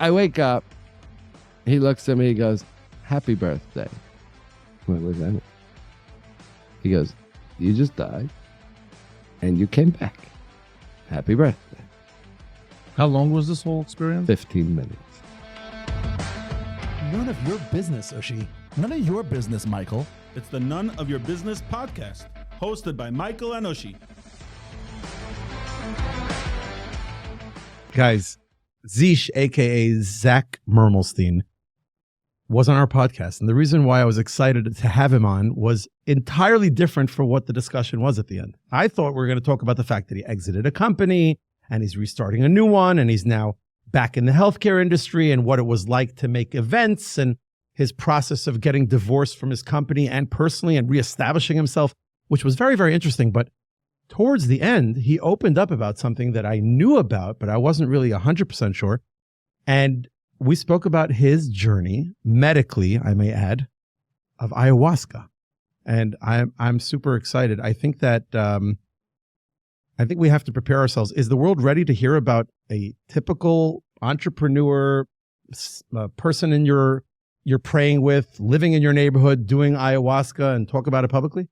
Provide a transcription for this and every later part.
I wake up. He looks at me. He goes, "Happy birthday." I'm like, what does that mean? He goes, "You just died and you came back. Happy birthday." How long was this whole experience? 15 minutes. None of your business, Ushy. None of your business, Michael. It's the None of Your Business podcast, hosted by Michael and Ushy. Guys, Zeesh, a.k.a. Zach Mermelstein, was on our podcast. And the reason why I was excited to have him on was entirely different from what the discussion was at the end. I thought we were going to talk about the fact that he exited a company and he's restarting a new one and he's now back in the healthcare industry and what it was like to make events and his process of getting divorced from his company and personally and reestablishing himself, which was very, very interesting. But towards the end, he opened up about something that I knew about, but I wasn't really 100% sure. And we spoke about his journey, medically, I may add, of ayahuasca. And I'm super excited. I think that we have to prepare ourselves. Is the world ready to hear about a typical entrepreneur, person in you're praying with, living in your neighborhood, doing ayahuasca and talk about it publicly?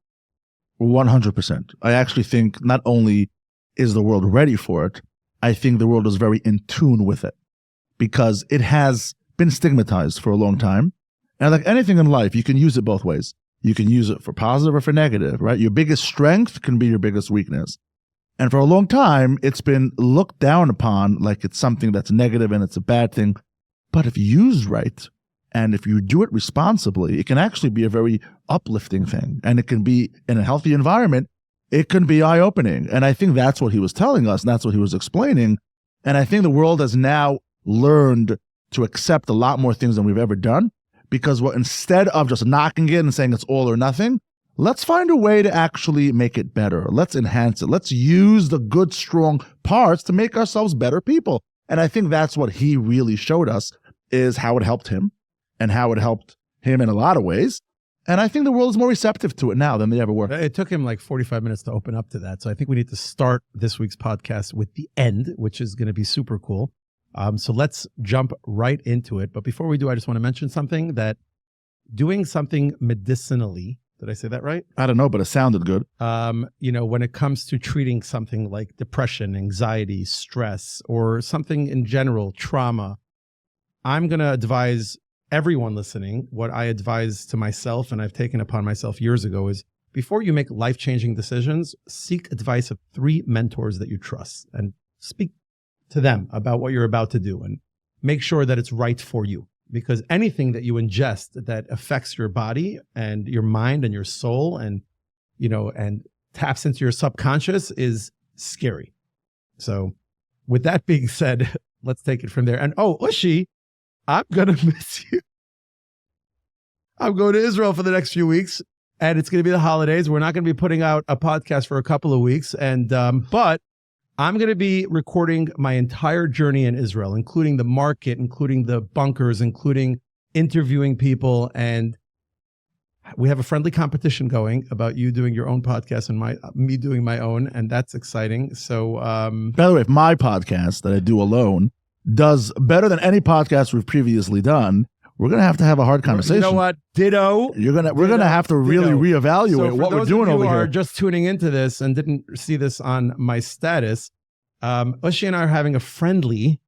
100%. I actually think not only is the world ready for it, I think the world is very in tune with it because it has been stigmatized for a long time. And like anything in life, you can use it both ways. You can use it for positive or for negative, right? Your biggest strength can be your biggest weakness. And for a long time, it's been looked down upon like it's something that's negative and it's a bad thing. But if used right, and if you do it responsibly, it can actually be a very uplifting thing. And it can be in a healthy environment. It can be eye-opening. And I think that's what he was telling us. And that's what he was explaining. And I think the world has now learned to accept a lot more things than we've ever done. Because instead of just knocking it and saying it's all or nothing, let's find a way to actually make it better. Let's enhance it. Let's use the good, strong parts to make ourselves better people. And I think that's what he really showed us, is how it helped him and how it helped him in a lot of ways. And I think the world is more receptive to it now than they ever were. It took him like 45 minutes to open up to that. So I think we need to start this week's podcast with the end, which is going to be super cool. So let's jump right into it. But before we do, I just want to mention something, that doing something medicinally, did I say that right? I don't know, but it sounded good. When it comes to treating something like depression, anxiety, stress, or something in general, trauma, I'm going to advise everyone listening what I advise to myself, and I've taken upon myself years ago, is before you make life-changing decisions, seek advice of 3 mentors that you trust and speak to them about what you're about to do and make sure that it's right for you. Because anything that you ingest that affects your body and your mind and your soul and taps into your subconscious is scary. So with that being said, let's take it from there. And Ushy, I'm going to miss you. I'm going to Israel for the next few weeks, and it's going to be the holidays. We're not going to be putting out a podcast for a couple of weeks, but I'm going to be recording my entire journey in Israel, including the market, including the bunkers, including interviewing people. And we have a friendly competition going about you doing your own podcast and me doing my own, and that's exciting. So, by the way, if my podcast that I do alone does better than any podcast we've previously done, we're going to have a hard conversation. You know what? Ditto. We're going to have to really reevaluate what we're doing over here. For those of you who are just tuning into this and didn't see this on my status, Ushy and I are having a friendly,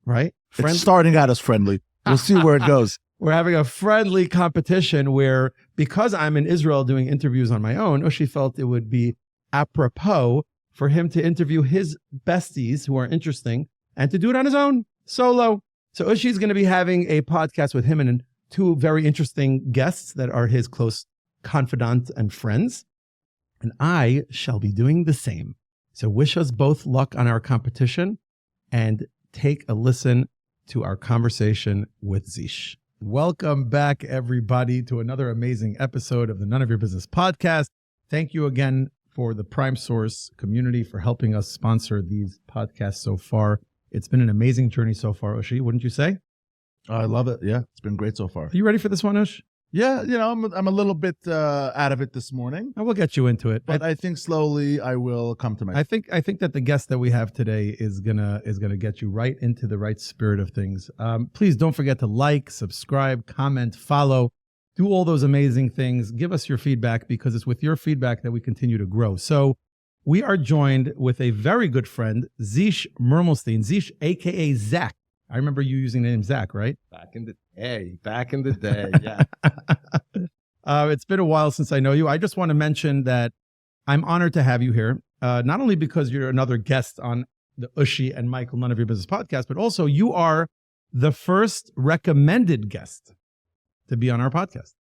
right? It's starting out as friendly. We'll see where it goes. We're having a friendly competition where, because I'm in Israel doing interviews on my own, Ushy felt it would be apropos for him to interview his besties who are interesting and to do it on his own, solo. So Ushy's going to be having a podcast with him and 2 very interesting guests that are his close confidant and friends. And I shall be doing the same. So wish us both luck on our competition and take a listen to our conversation with Zeesh. Welcome back, everybody, to another amazing episode of the None of Your Business podcast. Thank you again for the Prime Source community for helping us sponsor these podcasts so far. It's been an amazing journey so far, Ushy, wouldn't you say? I love it. Yeah, it's been great so far. Are you ready for this one, Ush? Yeah, I'm a little bit out of it this morning, And we'll get you into it. but I think slowly I will come to my. I think that the guest that we have today is gonna get you right into the right spirit of things. Please don't forget to like, subscribe, comment, follow, do all those amazing things. Give us your feedback, because it's with your feedback that we continue to grow. So we are joined with a very good friend, Zeesh Mermelstein. Zeesh, aka Zach. I remember you using the name Zach, right? Back in the day, yeah. It's been a while since I know you. I just want to mention that I'm honored to have you here, not only because you're another guest on the Ushy and Michael None of Your Business podcast, but also you are the first recommended guest to be on our podcast.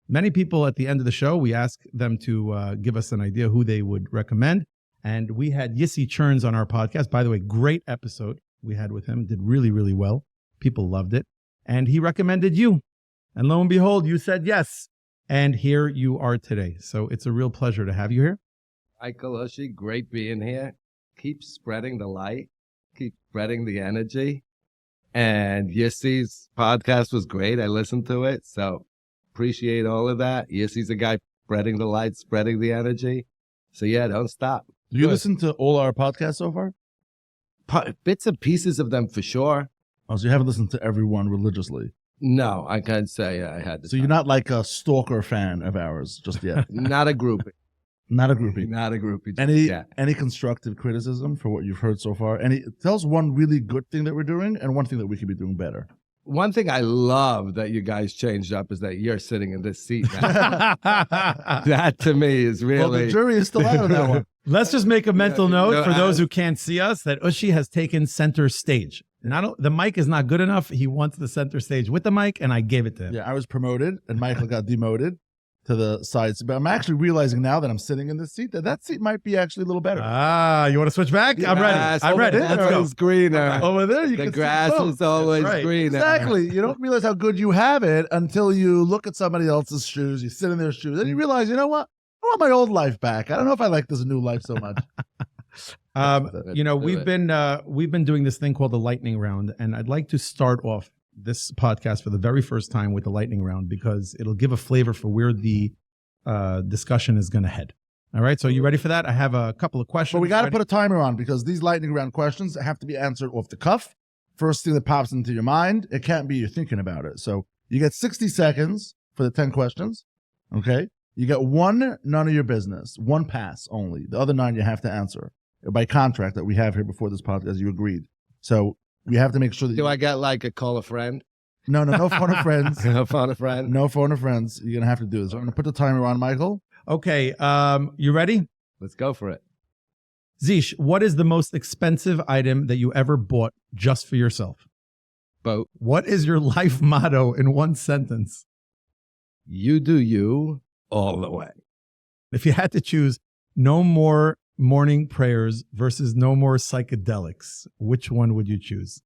Many people at the end of the show, we ask them to give us an idea who they would recommend. And we had Ushy Churns on our podcast. By the way, great episode we had with him. Did really, really well. People loved it. And he recommended you. And lo and behold, you said yes. And here you are today. So it's a real pleasure to have you here. Michael, Ushy, great being here. Keep spreading the light. Keep spreading the energy. And Ushy's podcast was great. I listened to it. So appreciate all of that. Ushy's a guy spreading the light, spreading the energy. So yeah, don't stop. Do you listen to all our podcasts so far? Bits and pieces of them for sure. Oh, so you haven't listened to everyone religiously? No, I can't say I had to. So you're not like a stalker fan of ours just yet? Not a groupie. Not a groupie. Not a groupie. Any constructive criticism for what you've heard so far? Tell us one really good thing that we're doing and one thing that we could be doing better. One thing I love that you guys changed up is that you're sitting in this seat now. That to me is really... Well, the jury is still out on that one. Let's just make a mental note for those who can't see us that Ushy has taken center stage. The mic is not good enough. He wants the center stage with the mic, and I gave it to him. Yeah, I was promoted, and Michael got demoted to the sides. But I'm actually realizing now that I'm sitting in this seat that seat might be actually a little better. You want to switch back? I'm ready. I'm ready. Let's go. It's greener. Over there, you The can grass see is always greener. Exactly. You don't realize how good you have it until you look at somebody else's shoes, you sit in their shoes, and you realize, you know what? I want my old life back. I don't know if I like this new life so much. We've been doing this thing called the lightning round, and I'd like to start off this podcast for the very first time with the lightning round because it'll give a flavor for where the discussion is going to head. All right, so you ready for that? I have a couple of questions. But we got to put a timer on because these lightning round questions have to be answered off the cuff. First thing that pops into your mind, it can't be you're thinking about it. So you get 60 seconds for the 10 questions. Okay. You get one, none of your business, one pass only. The other 9 you have to answer by contract that we have here before this podcast. You agreed. So we have to make sure that. Do I get like a call a friend? No phone of friends. No phone a friend. No phone of friends. You're going to have to do this. So I'm going to put the timer on, Michael. Okay. You ready? Let's go for it. Zeesh, what is the most expensive item that you ever bought just for yourself? Boat. What is your life motto in one sentence? You do you all the way. If you had to choose no more morning prayers versus no more psychedelics, which one would you choose?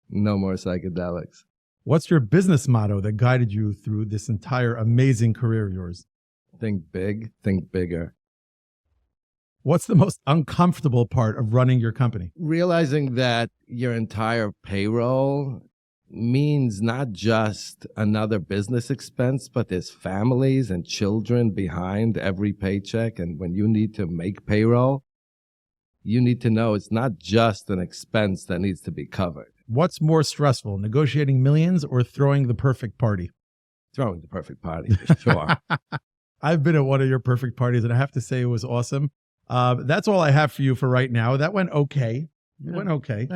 No more psychedelics. What's your business motto that guided you through this entire amazing career of yours? Think big, think bigger. What's the most uncomfortable part of running your company? Realizing that your entire payroll means not just another business expense, but there's families and children behind every paycheck. And when you need to make payroll, you need to know it's not just an expense that needs to be covered. What's more stressful, negotiating millions or throwing the perfect party? Throwing the perfect party, for sure. I've been at one of your perfect parties, and I have to say it was awesome. That's all I have for you for right now. That went okay. It went okay.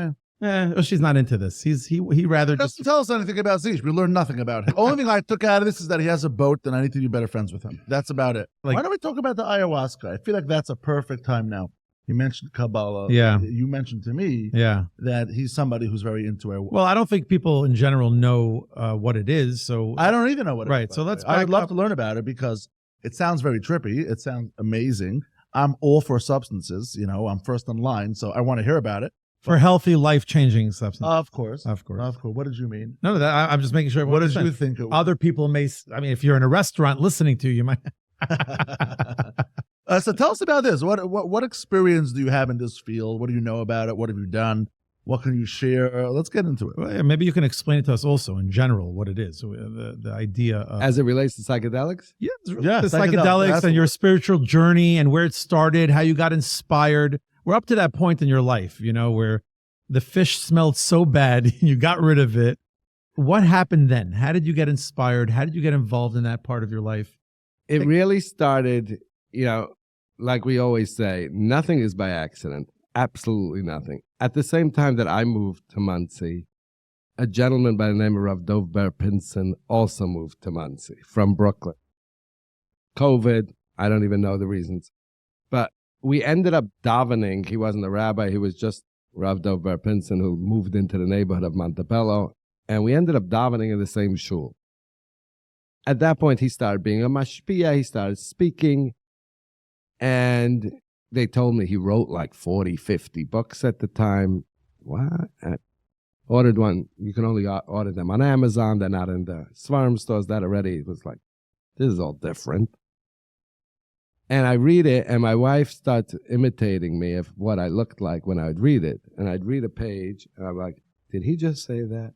She's not into this. He rather doesn't tell us anything about Zeesh. We learned nothing about him. The only thing I took out of this is that he has a boat, and I need to be better friends with him. That's about it. Why don't we talk about the ayahuasca? I feel like that's a perfect time now. You mentioned Kabbalah. Yeah. You mentioned to me that he's somebody who's very into it. Well, I don't think people in general know what it is. So I don't even know what it is. Right. So I'd love to learn about it because it sounds very trippy. It sounds amazing. I'm all for substances. I'm first in line, so I want to hear about it. For healthy, life-changing substances. Of course. Of course. What did you mean? No, I'm just making sure. What did you think? Other people may, if you're in a restaurant listening to you might. So tell us about this. What experience do you have in this field? What do you know about it? What have you done? What can you share? Let's get into it. Well, yeah, maybe you can explain it to us also in general what it is. So, the idea of As it relates to psychedelics? yeah, Yeah, the psychedelics, psychedelics that's and the your word. spiritual journey and where it started, how you got inspired. We're up to that point in your life, where the fish smelled so bad, you got rid of it. What happened then? How did you get inspired? How did you get involved in that part of your life? It really started, like we always say, nothing is by accident. Absolutely nothing. At the same time that I moved to Monsey, a gentleman by the name of Rav Dov Ber-Pinson also moved to Monsey from Brooklyn. COVID, I don't even know the reasons. But we ended up davening. He wasn't a rabbi. He was just Rav Dov Ber-Pinson, who moved into the neighborhood of Montebello. And we ended up davening in the same shul. At that point, he started being a mashpia. He started speaking. And they told me he wrote like 40, 50 books at the time. What? I ordered one. You can only order them on Amazon. They're not in the Svarm stores. That already was like, this is all different. And I read it, and my wife starts imitating me of what I looked like when I would read it. And I'd read a page, and I'm like, did he just say that?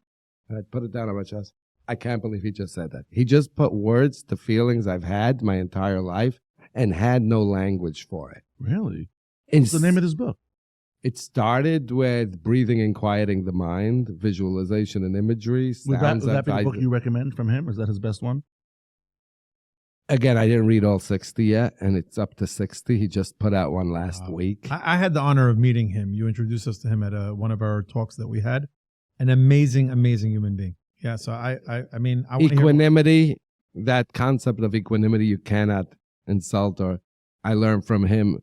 And I'd put it down on my chest. I can't believe he just said that. He just put words to feelings I've had my entire life and had no language for it. Really? What's the name of this book? It started with breathing and quieting the mind, visualization and imagery. Would that be the book you recommend from him? Is that his best one? Again, I didn't read all 60 yet, and it's up to 60. He just put out one last week. I had the honor of meeting him. You introduced us to him at one of our talks that we had. An amazing, amazing human being. Yeah, so I mean, I want to hear equanimity, that concept of equanimity you cannot insult, or I learned from him.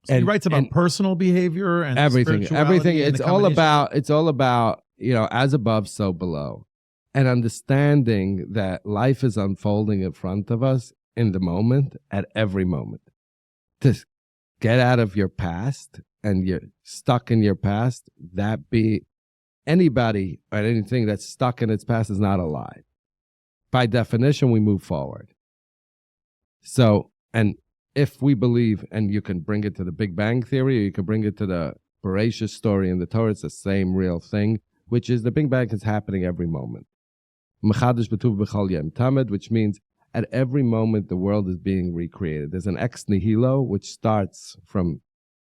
So he writes about personal behavior and everything. spirituality and It's the all combination. about, as above, so below. And understanding that life is unfolding in front of us in the moment, at every moment. To get out of your past and you're stuck in your past, that be anybody or anything that's stuck in its past is not alive. By definition, we move forward. So, and if we believe, and you can bring it to the Big Bang Theory, or you can bring it to the Bereshit story in the Torah, it's the same real thing, which is the Big Bang is happening every moment. Which means at every moment the world is being recreated. There's an ex nihilo, which starts from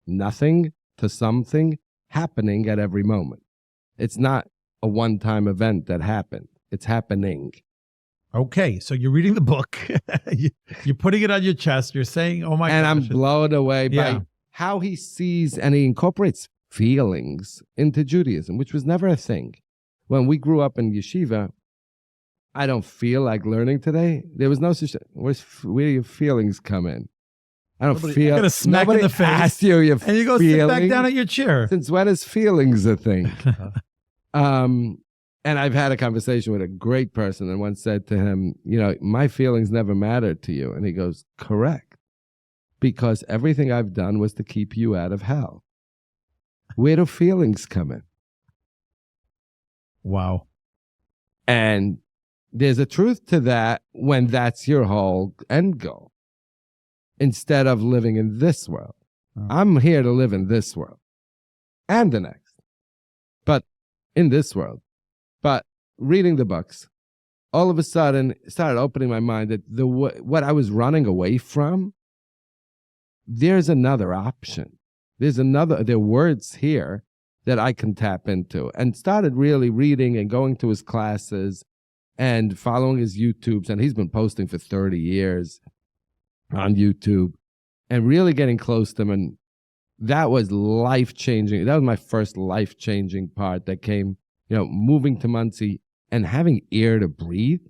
nothing to something happening at every moment. It's not a one-time event that happened. It's happening. Okay, so you're reading the book. You're putting it on your chest. You're saying, oh my God. And I'm blown away by how he sees, and he incorporates feelings into Judaism, which was never a thing. When we grew up in yeshiva, I don't feel like learning today. There was no such thing. Where do your feelings come in? I don't feel. I'm gonna smack in the face. Asked you your and you go sit back down at your chair. Since when is feelings a thing? And I've had a conversation with a great person and once said to him, my feelings never mattered to you. And he goes, correct. Because everything I've done was to keep you out of hell. Where do feelings come in? Wow. And there's a truth to that when that's your whole end goal. Instead of living in this world. Oh. I'm here to live in this world. And the next. But in this world. But reading the books, all of a sudden, started opening my mind that what I was running away from, there's another option. There are words here that I can tap into. And started really reading and going to his classes and following his YouTubes. And he's been posting for 30 years on YouTube and really getting close to him. And that was life-changing. That was my first life-changing part that came, moving to Monsey and having ear to breathe.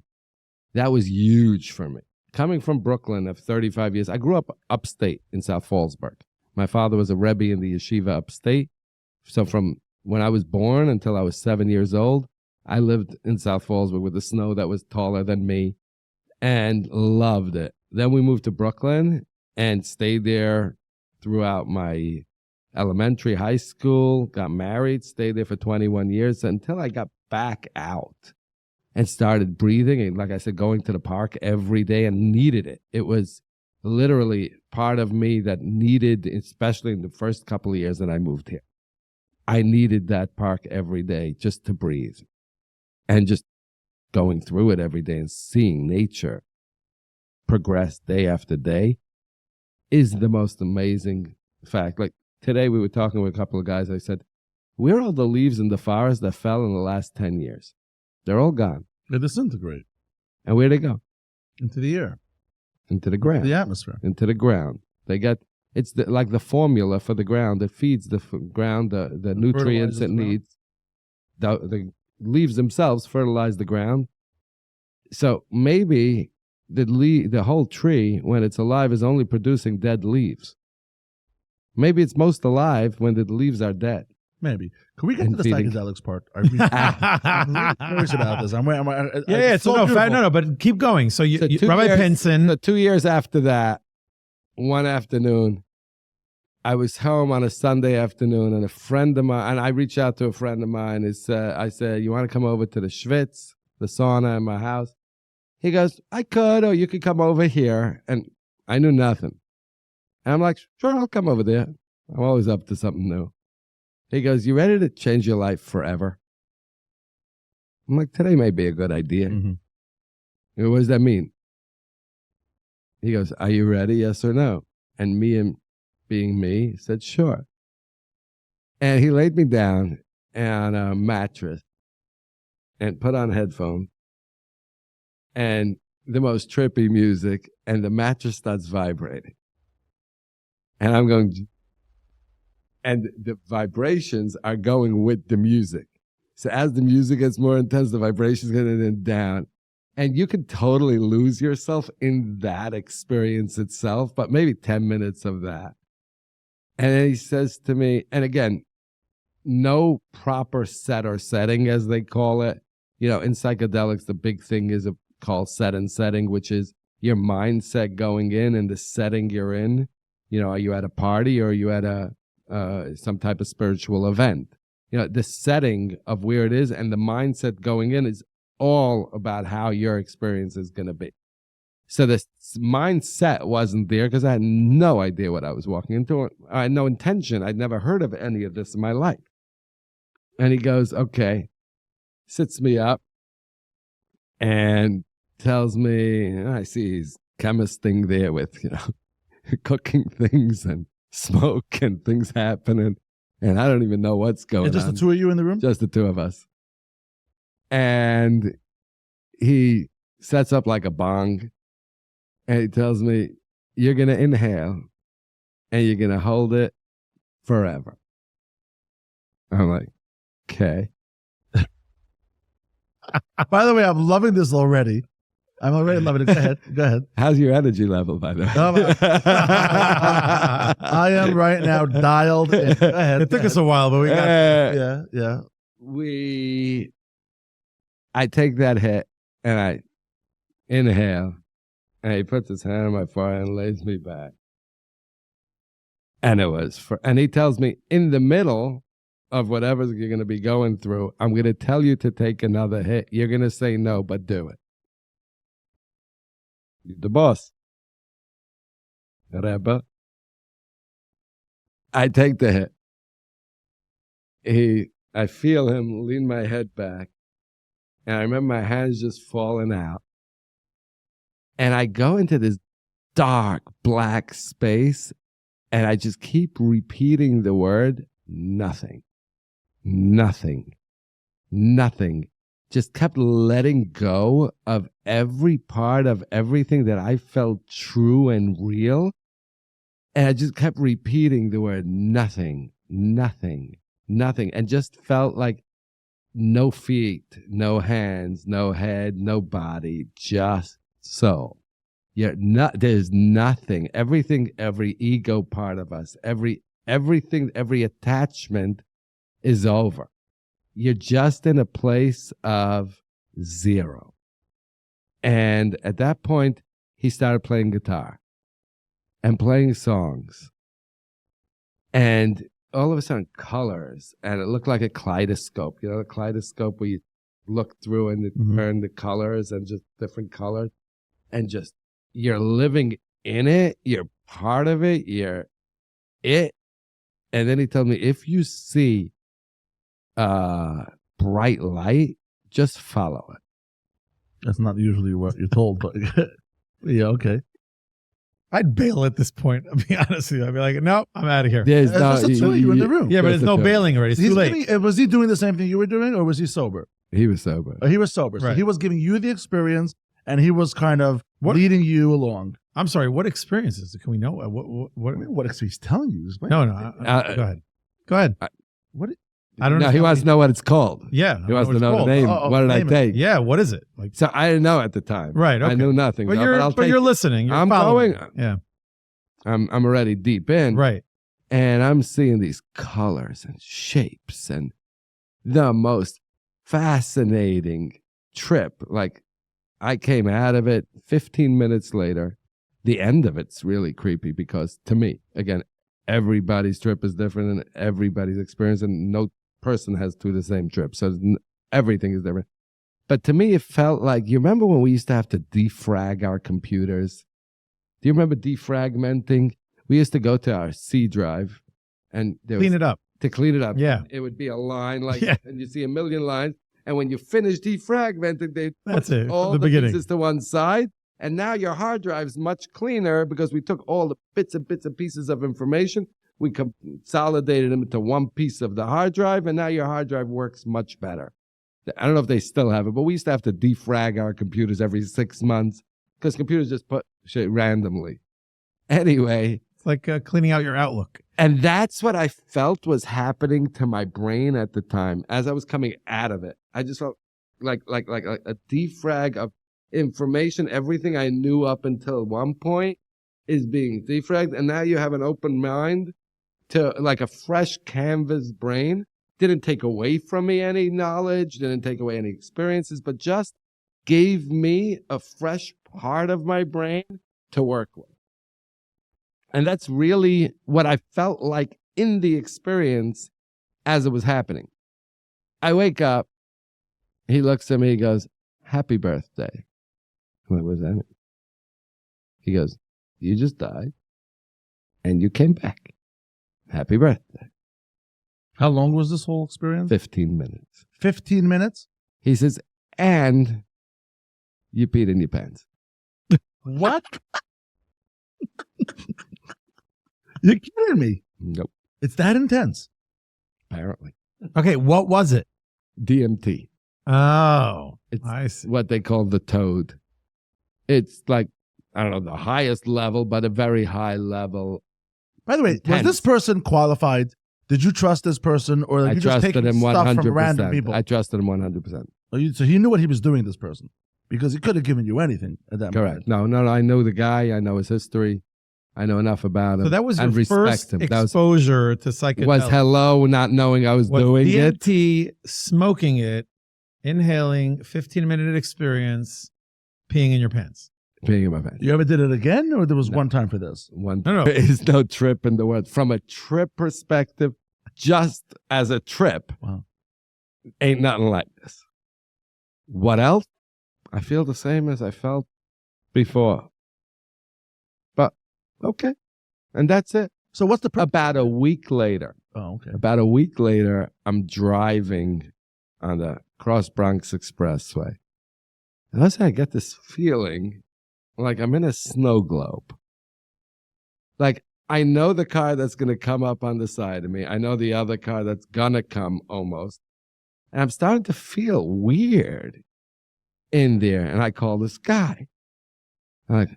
That was huge for me. Coming from Brooklyn of 35 years, I grew up upstate in South Fallsburg. My father was a Rebbe in the yeshiva upstate. So from when I was born until I was 7 years old, I lived in South Fallsburg with the snow that was taller than me and loved it. Then we moved to Brooklyn and stayed there throughout my elementary, high school, got married, stayed there for 21 years until I got back out and started breathing. And like I said, going to the park every day and needed it. It was literally part of me that needed, especially in the first couple of years that I moved here. I needed that park every day just to breathe. And just going through it every day and seeing nature progress day after day is the most amazing fact. Like today we were talking with a couple of guys. I said, where are all the leaves in the forest that fell in the last 10 years? They're all gone. They disintegrate And where'd they go? into the air, Into the ground. the atmosphere. Into the ground. They get, it's like the formula for the ground that feeds the ground the nutrients fertilizes it the ground. needs. The leaves themselves fertilize the ground. So maybe the whole tree, when it's alive, is only producing dead leaves. Maybe it's most alive when the leaves are dead. Maybe. Can we get And to the feeding. psychedelics part? I'm really curious about this. No, but keep going. So, So 2 Rabbi years- Pinson, So 2 years after that, one afternoon, I was home on a Sunday afternoon, and a friend of mine, and I reached out to a friend of mine. I said, you want to come over to the Schwitz, the sauna in my house? He goes, I could, or you could come over here. And I knew nothing. And I'm like, sure, I'll come over there. I'm always up to something new. He goes, you ready to change your life forever? I'm like, today may be a good idea. Mhm. What does that mean? He goes, are you ready? Yes or no? And me, and being me, said, sure. And he laid me down on a mattress and put on headphones and the most trippy music, and the mattress starts vibrating. And I'm going, and the vibrations are going with the music. So as the music gets more intense, the vibrations get down. And you can totally lose yourself in that experience itself, but maybe 10 minutes of that. And then he says to me, and again, no proper set or setting, as they call it. You know, in psychedelics, the big thing is called set and setting, which is your mindset going in and the setting you're in. You know, are you at a party or are you at some type of spiritual event? You know, the setting of where it is and the mindset going in is all about how your experience is going to be. So the mindset wasn't there because I had no idea what I was walking into. I had no intention. I'd never heard of any of this in my life. And he goes, okay, sits me up and tells me, I see his chemist thing there with, you know, cooking things and smoke and things happening. And I don't even know what's going It's just on. the two of you in the room? Just the two of us. And he sets up like a bong and he tells me, you're going to inhale and you're going to hold it forever. I'm like, okay. By the way, I'm loving this already. I'm already loving it. Go ahead. Go ahead. How's your energy level, by the way? I am right now dialed in. Go ahead. it took us a while, but we got Yeah. I take that hit and I inhale and he puts his hand on my forehead and lays me back. And and he tells me in the middle of whatever you're going to be going through, I'm going to tell you to take another hit. You're going to say no, but do it. You're the boss. Rebbe. I take the hit. I feel him lean my head back. And I remember my hands just falling out. And I go into this dark black space and I just keep repeating the word, nothing. Nothing. Nothing. Just kept letting go of every part of everything that I felt true and real. And I just kept repeating the word nothing, nothing, nothing. And just felt like no feet, no hands, no head, no body, just soul. There's nothing. Everything, every ego part of us, everything, every attachment is over. You're just in a place of zero. And at that point, he started playing guitar and playing songs. And all of a sudden, colors. And it looked like a kaleidoscope. You know, the kaleidoscope where you look through and it turn the colors and just different colors. And just, you're living in it. You're part of it. You're it. And then he told me, if you see bright light, just follow it. That's not usually what you're told, but yeah, okay. I'd bail at this point. I'll be honest with you. I'd be like, no, I'm out of here. There's That's the two, you were in the room. Yeah, but there's no bailing already. It's too late. Was he doing the same thing you were doing, or was he sober? He was sober. He was sober. So Right. he was giving you the experience, and he was kind of leading you along. I'm sorry. What experiences? Can we know? What he's telling you? Explain. No. Go ahead. Go ahead. What? I don't know. No, he wants to know what it's called. Yeah. He wants to know the name. What did I name it. take? Yeah. What is it? Like, So I didn't know at the time. Right. Okay. I knew nothing. But no, you're, I'll but take you're it. listening. You're I'm following. going. Yeah. I'm already deep in. Right. And I'm seeing these colors and shapes and the most fascinating trip. Like, I came out of it 15 minutes later. The end of it's really creepy because, to me, again, everybody's trip is different and everybody's experience, and no person has two the same trip. So everything is different. But to me, it felt like, you remember when we used to have to defrag our computers? Do you remember defragmenting? We used to go to our C drive and Clean it up. to clean it up. Yeah. It would be a line like, Yeah. and you see a million lines. And when you finish defragmenting, they That's put it. all The the beginning. pieces to one side. And now your hard drive is much cleaner because we took all the bits and pieces of information. We consolidated them into one piece of the hard drive. And now your hard drive works much better. I don't know if they still have it, but we used to have to defrag our computers every 6 months because computers just put shit randomly. Anyway. It's like cleaning out your Outlook. And that's what I felt was happening to my brain at the time as I was coming out of it. I just felt like a defrag of information. Everything I knew up until one point is being defragged. And now you have an open mind to like a fresh canvas brain. Didn't take away from me any knowledge, didn't take away any experiences, but just gave me a fresh part of my brain to work with. And that's really what I felt like in the experience as it was happening. I wake up, he looks at me, he goes, "Happy birthday." I'm like, "What does that mean?" He goes, "You just died and you came back. Happy birthday." How long was this whole experience? 15 minutes. 15 minutes? He says, "And you peed in your pants." What? You're kidding me. Nope, It's that intense. apparently. Okay. What was it? DMT. Oh, It's I see. what they call the toad. It's like, I don't know, the highest level, but a very high level. By the way, was Intense. this person qualified? Did you trust this person, or I you just trusted taking him stuff 100%. from random people? I trusted him 100%. So he knew what he was doing, this person, because he could have given you anything at that Correct. moment. No, I know the guy. I know his history. I know enough about him. So that was your and respect first him. That exposure to psychedelics. was hello, not knowing I was doing it. DMT, smoking it, inhaling, 15-minute experience, peeing in your pants. Peeing in my pants. You ever did it again, or there was No. one time for this? One, No. There is no trip in the world. From a trip perspective, just as a trip, Wow. ain't nothing like this. What else? I feel the same as I felt before. But, okay. And that's it. So what's the About a week later, Oh, okay. I'm driving on the Cross Bronx Expressway. And I get this feeling like I'm in a snow globe. Like, I know the car that's going to come up on the side of me. I know the other car that's going to come almost. And I'm starting to feel weird in there. And I call this guy. I'm like,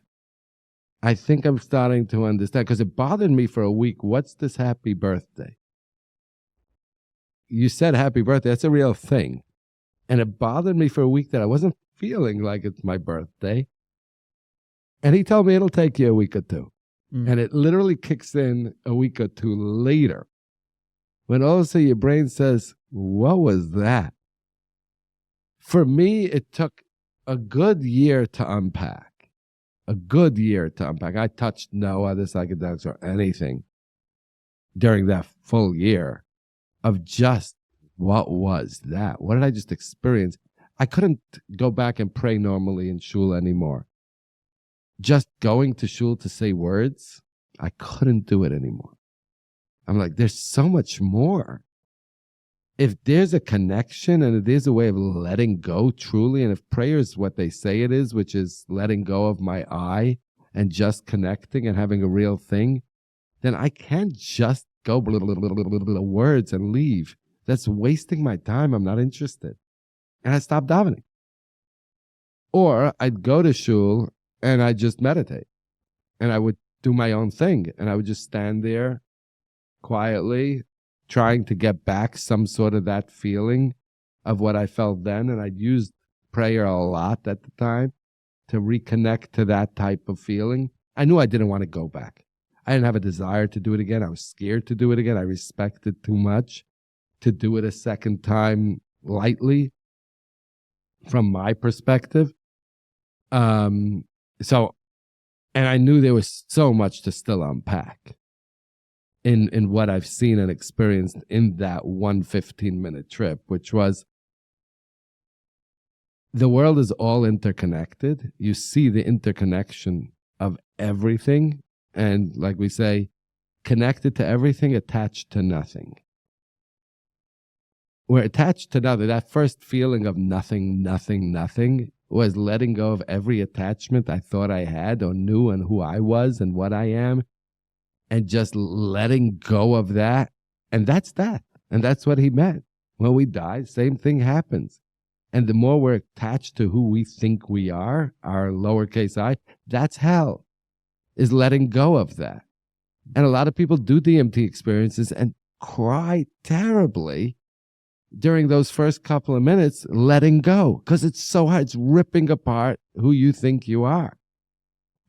I think I'm starting to understand, because it bothered me for a week. What's this happy birthday? You said happy birthday. That's a real thing. And it bothered me for a week that I wasn't feeling like it's my birthday. And he told me it'll take you a week or two. Mm. And it literally kicks in a week or two later, when all of a sudden your brain says, what was that? For me, it took a good year to unpack. A good year to unpack. I touched no other psychedelics or anything during that full year of just, what was that? What did I just experience? I couldn't go back and pray normally in shul anymore. Just going to shul to say words, I couldn't do it anymore. I'm like, there's so much more. if there's a connection and if there's a way of letting go truly, and if prayer is what they say it is, which is letting go of my I and just connecting and having a real thing, then I can't just go words and leave. That's wasting my time. I'm not interested. And I stopped davening. Or I'd go to shul and I'd just meditate. And I would do my own thing. And I would just stand there quietly, trying to get back some sort of that feeling of what I felt then. And I'd used prayer a lot at the time to reconnect to that type of feeling. I knew I didn't want to go back. I didn't have a desire to do it again. I was scared to do it again. I respected too much to do it a second time lightly from my perspective. And I knew there was so much to still unpack in what I've seen and experienced in that 1 15-minute trip, which was the world is all interconnected. You see the interconnection of everything. And like we say, connected to everything, attached to nothing. We're attached to nothing. That first feeling of nothing, nothing, nothing was letting go of every attachment I thought I had or knew and who I was and what I am. And just letting go of that. And that's that. And that's what he meant. When we die, same thing happens. And the more we're attached to who we think we are, our lowercase I, that's hell, is letting go of that. And a lot of people do DMT experiences and cry terribly during those first couple of minutes, letting go, because it's so hard. It's ripping apart who you think you are.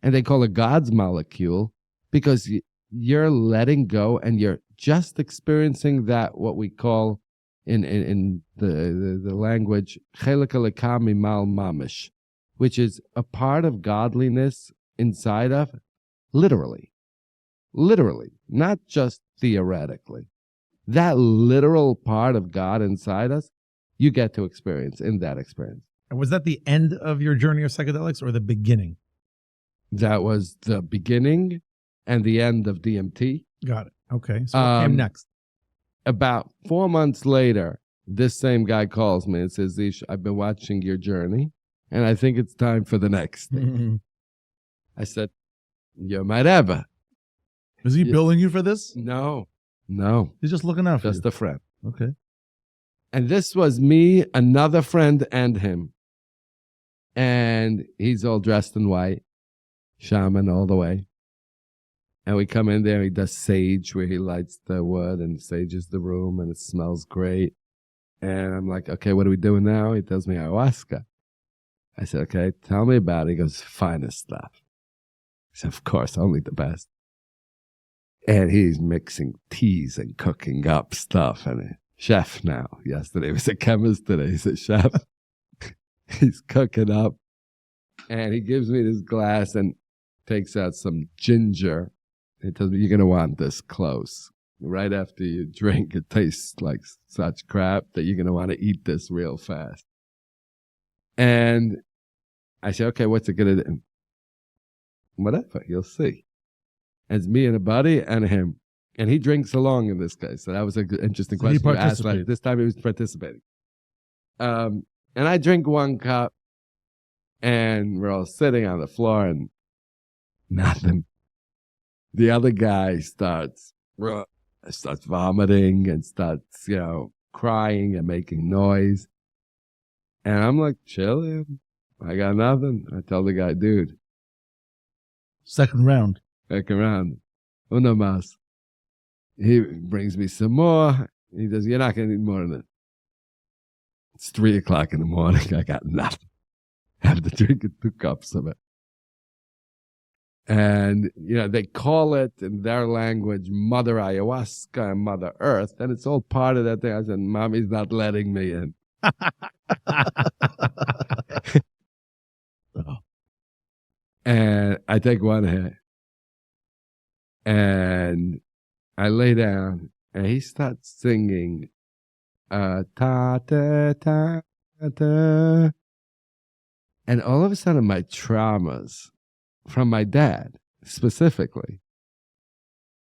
And they call it God's molecule, because you're letting go and you're just experiencing that, what we call in the language, chelik elokah mimal mamish, which is a part of godliness inside of, literally, not just theoretically. That literal part of God inside us, you get to experience in that experience. And was that the end of your journey of psychedelics or the beginning? That was the beginning and the end of DMT. Got it. Okay. So what came next? About 4 months later, this same guy calls me and says, Zeesh, I've been watching your journey, and I think it's time for the next thing. I said, you're my Rebbe. Is he billing you for this? No. He's just looking out for Just you. a friend. Okay. And this was me, another friend, and him. And he's all dressed in white, shaman all the way. And we come in there, he does sage, where he lights the wood and sages the room, and it smells great. And I'm like, okay, what are we doing now? He tells me ayahuasca. I said, okay, tell me about it. He goes, finest stuff. I said, of course, only the best. And he's mixing teas and cooking up stuff. And a chef now. Yesterday he was a chemist, today he's a chef. He's cooking up. And he gives me this glass and takes out some ginger. He tells me, you're going to want this close. Right after you drink, it tastes like such crap that you're going to want to eat this real fast. And I said, okay, what's it going to do? Whatever, you'll see. And it's me and a buddy and him. And he drinks along in this case. So that was an interesting question you asked. Like, this time he was participating. And I drink 1 cup, and we're all sitting on the floor and nothing. The other guy starts vomiting and starts, crying and making noise. And I'm like, chill, I got nothing. I tell the guy, dude. Second round. Uno más. He brings me some more. He says, you're not going to need more than it. It's 3 o'clock in the morning. I got nothing. I have to drink 2 cups of it. And, they call it in their language, Mother Ayahuasca and Mother Earth. And it's all part of that thing. I said, Mommy's not letting me in. And I take 1 hit. And I lay down. And he starts singing, ta ta ta ta. And all of a sudden, my traumas from my dad, specifically,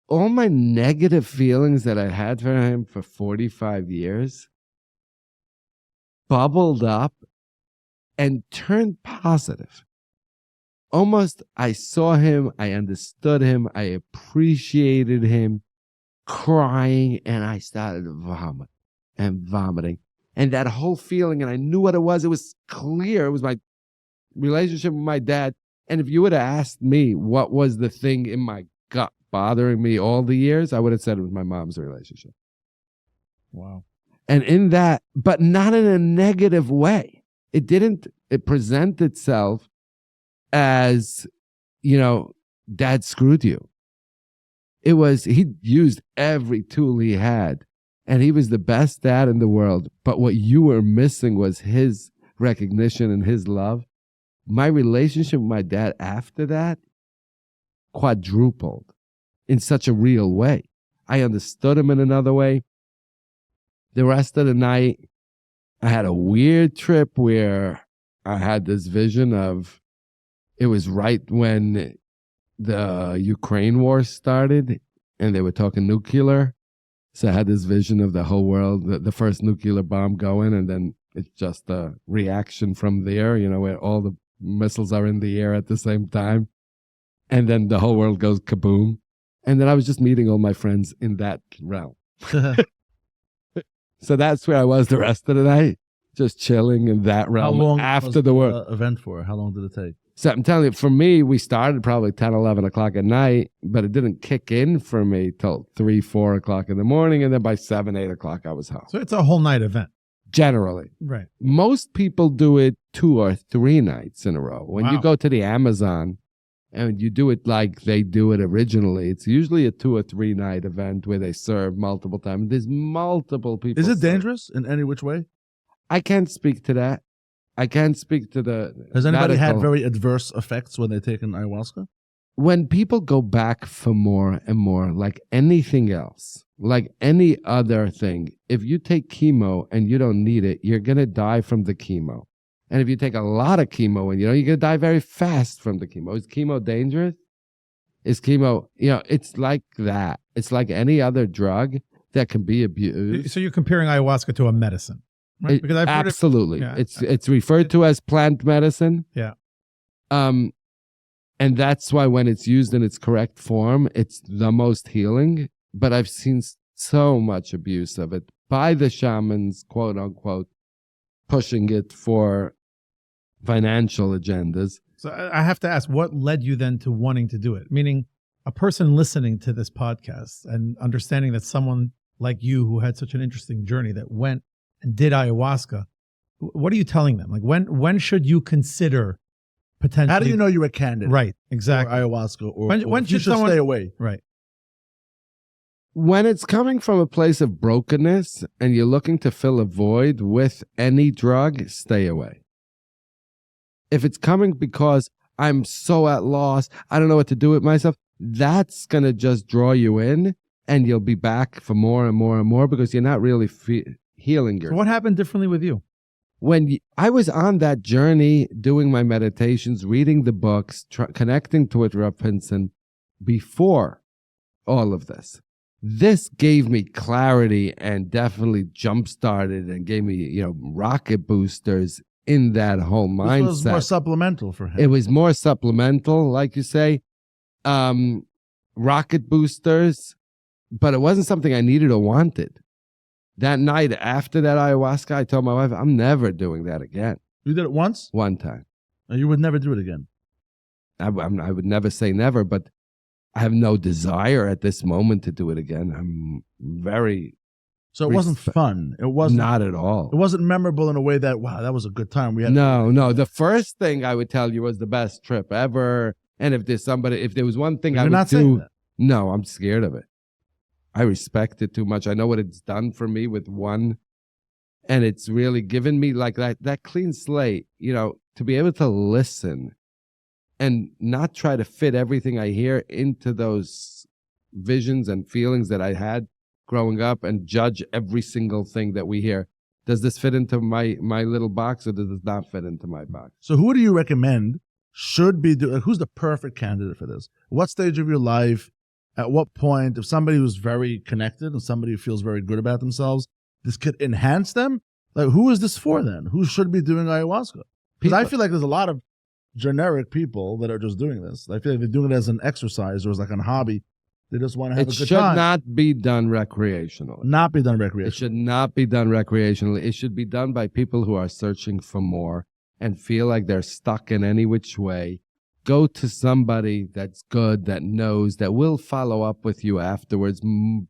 all my negative feelings that I had for him for 45 years bubbled up and turned positive. Almost, I saw him, I understood him, I appreciated him, crying, and I started vomiting. And that whole feeling, and I knew what it was clear. It was my relationship with my dad. And if you would have asked me what was the thing in my gut bothering me all the years, I would have said it was my mom's relationship. Wow. And in that, but not in a negative way. It present itself as, dad screwed you. It was, he used every tool he had, and he was the best dad in the world. But what you were missing was his recognition and his love. My relationship with my dad after that quadrupled in such a real way. I understood him in another way. The rest of the night, I had a weird trip where I had this vision of, it was right when the Ukraine war started and they were talking nuclear. So I had this vision of the whole world, the first nuclear bomb going, and then it's just a reaction from there, where all the missiles are in the air at the same time. And then the whole world goes kaboom. And then I was just meeting all my friends in that realm. So that's where I was the rest of the night, just chilling in that realm. How long after was the work event for? How long did it take? So I'm telling you, for me, we started probably 10, 11 o'clock at night, but it didn't kick in for me till 3, 4 o'clock in the morning. And then by 7, 8 o'clock, I was home. So it's a whole night event. Generally. Right. Most people do it 2 or 3 nights in a row. When you Wow. go to the Amazon and you do it like they do it originally, it's usually a 2 or 3 night event where they serve multiple times. There's multiple people. Is it served. dangerous in any which way? I can't speak to that. I can't speak to the Has anybody had medical. very adverse effects when they've taken ayahuasca? When people go back for more and more, like anything else, like any other thing, if you take chemo and you don't need it, you're going to die from the chemo. And if you take a lot of chemo and you're going to die very fast from the chemo. Is chemo dangerous? Is chemo, it's like that. It's like any other drug that can be abused. So you're comparing ayahuasca to a medicine, right? Because I've heard Absolutely. Yeah. It's referred to as plant medicine. Yeah. And that's why when it's used in its correct form, it's the most healing. But I've seen so much abuse of it by the shamans, quote unquote, pushing it for financial agendas. So I have to ask, what led you then to wanting to do it? Meaning a person listening to this podcast and understanding that someone like you who had such an interesting journey that went and did ayahuasca, what are you telling them? Like when should you consider potentially? How do you know you're a candidate? Right, exactly. Or ayahuasca, or When you should should someone stay away. Right. When it's coming from a place of brokenness and you're looking to fill a void with any drug, stay away. If it's coming because I'm so at loss, I don't know what to do with myself, that's going to just draw you in and you'll be back for more and more and more because you're not really healing yourself. So what happened differently with you? When I was on that journey, doing my meditations, reading the books, connecting to it, Rapinson, before all of this, this gave me clarity and definitely jump-started and gave me, rocket boosters in that whole mindset. This was more supplemental for him. It was more supplemental, like you say, rocket boosters, but it wasn't something I needed or wanted. That night after that ayahuasca, I told my wife, I'm never doing that again. You did it once? One time. And you would never do it again? I would never say never, but I have no desire at this moment to do it again. I'm very... So it wasn't fun. It wasn't... Not at all. It wasn't memorable in a way that, wow, that was a good time. We had No. The first thing I would tell you was the best trip ever. And if there was one thing I would do... That. No, I'm scared of it. I respect it too much. I know what it's done for me with one. And it's really given me like that clean slate, to be able to listen and not try to fit everything I hear into those visions and feelings that I had growing up and judge every single thing that we hear. Does this fit into my little box or does it not fit into my box? So who do you recommend should be doing? Who's the perfect candidate for this? What stage of your life? At what point, if somebody who's very connected and somebody who feels very good about themselves, this could enhance them? Like, who is this for then? Who should be doing ayahuasca? Because I People- feel like there's a lot of generic people that are just doing this. I feel like they're doing it as an exercise or as like a hobby. They just want to have It a good should time. not be done recreationally. Not be done It recreationally. should not be done recreationally. It should be done by people who are searching for more and feel like they're stuck in any which way. Go to somebody that's good, that knows, that will follow up with you afterwards.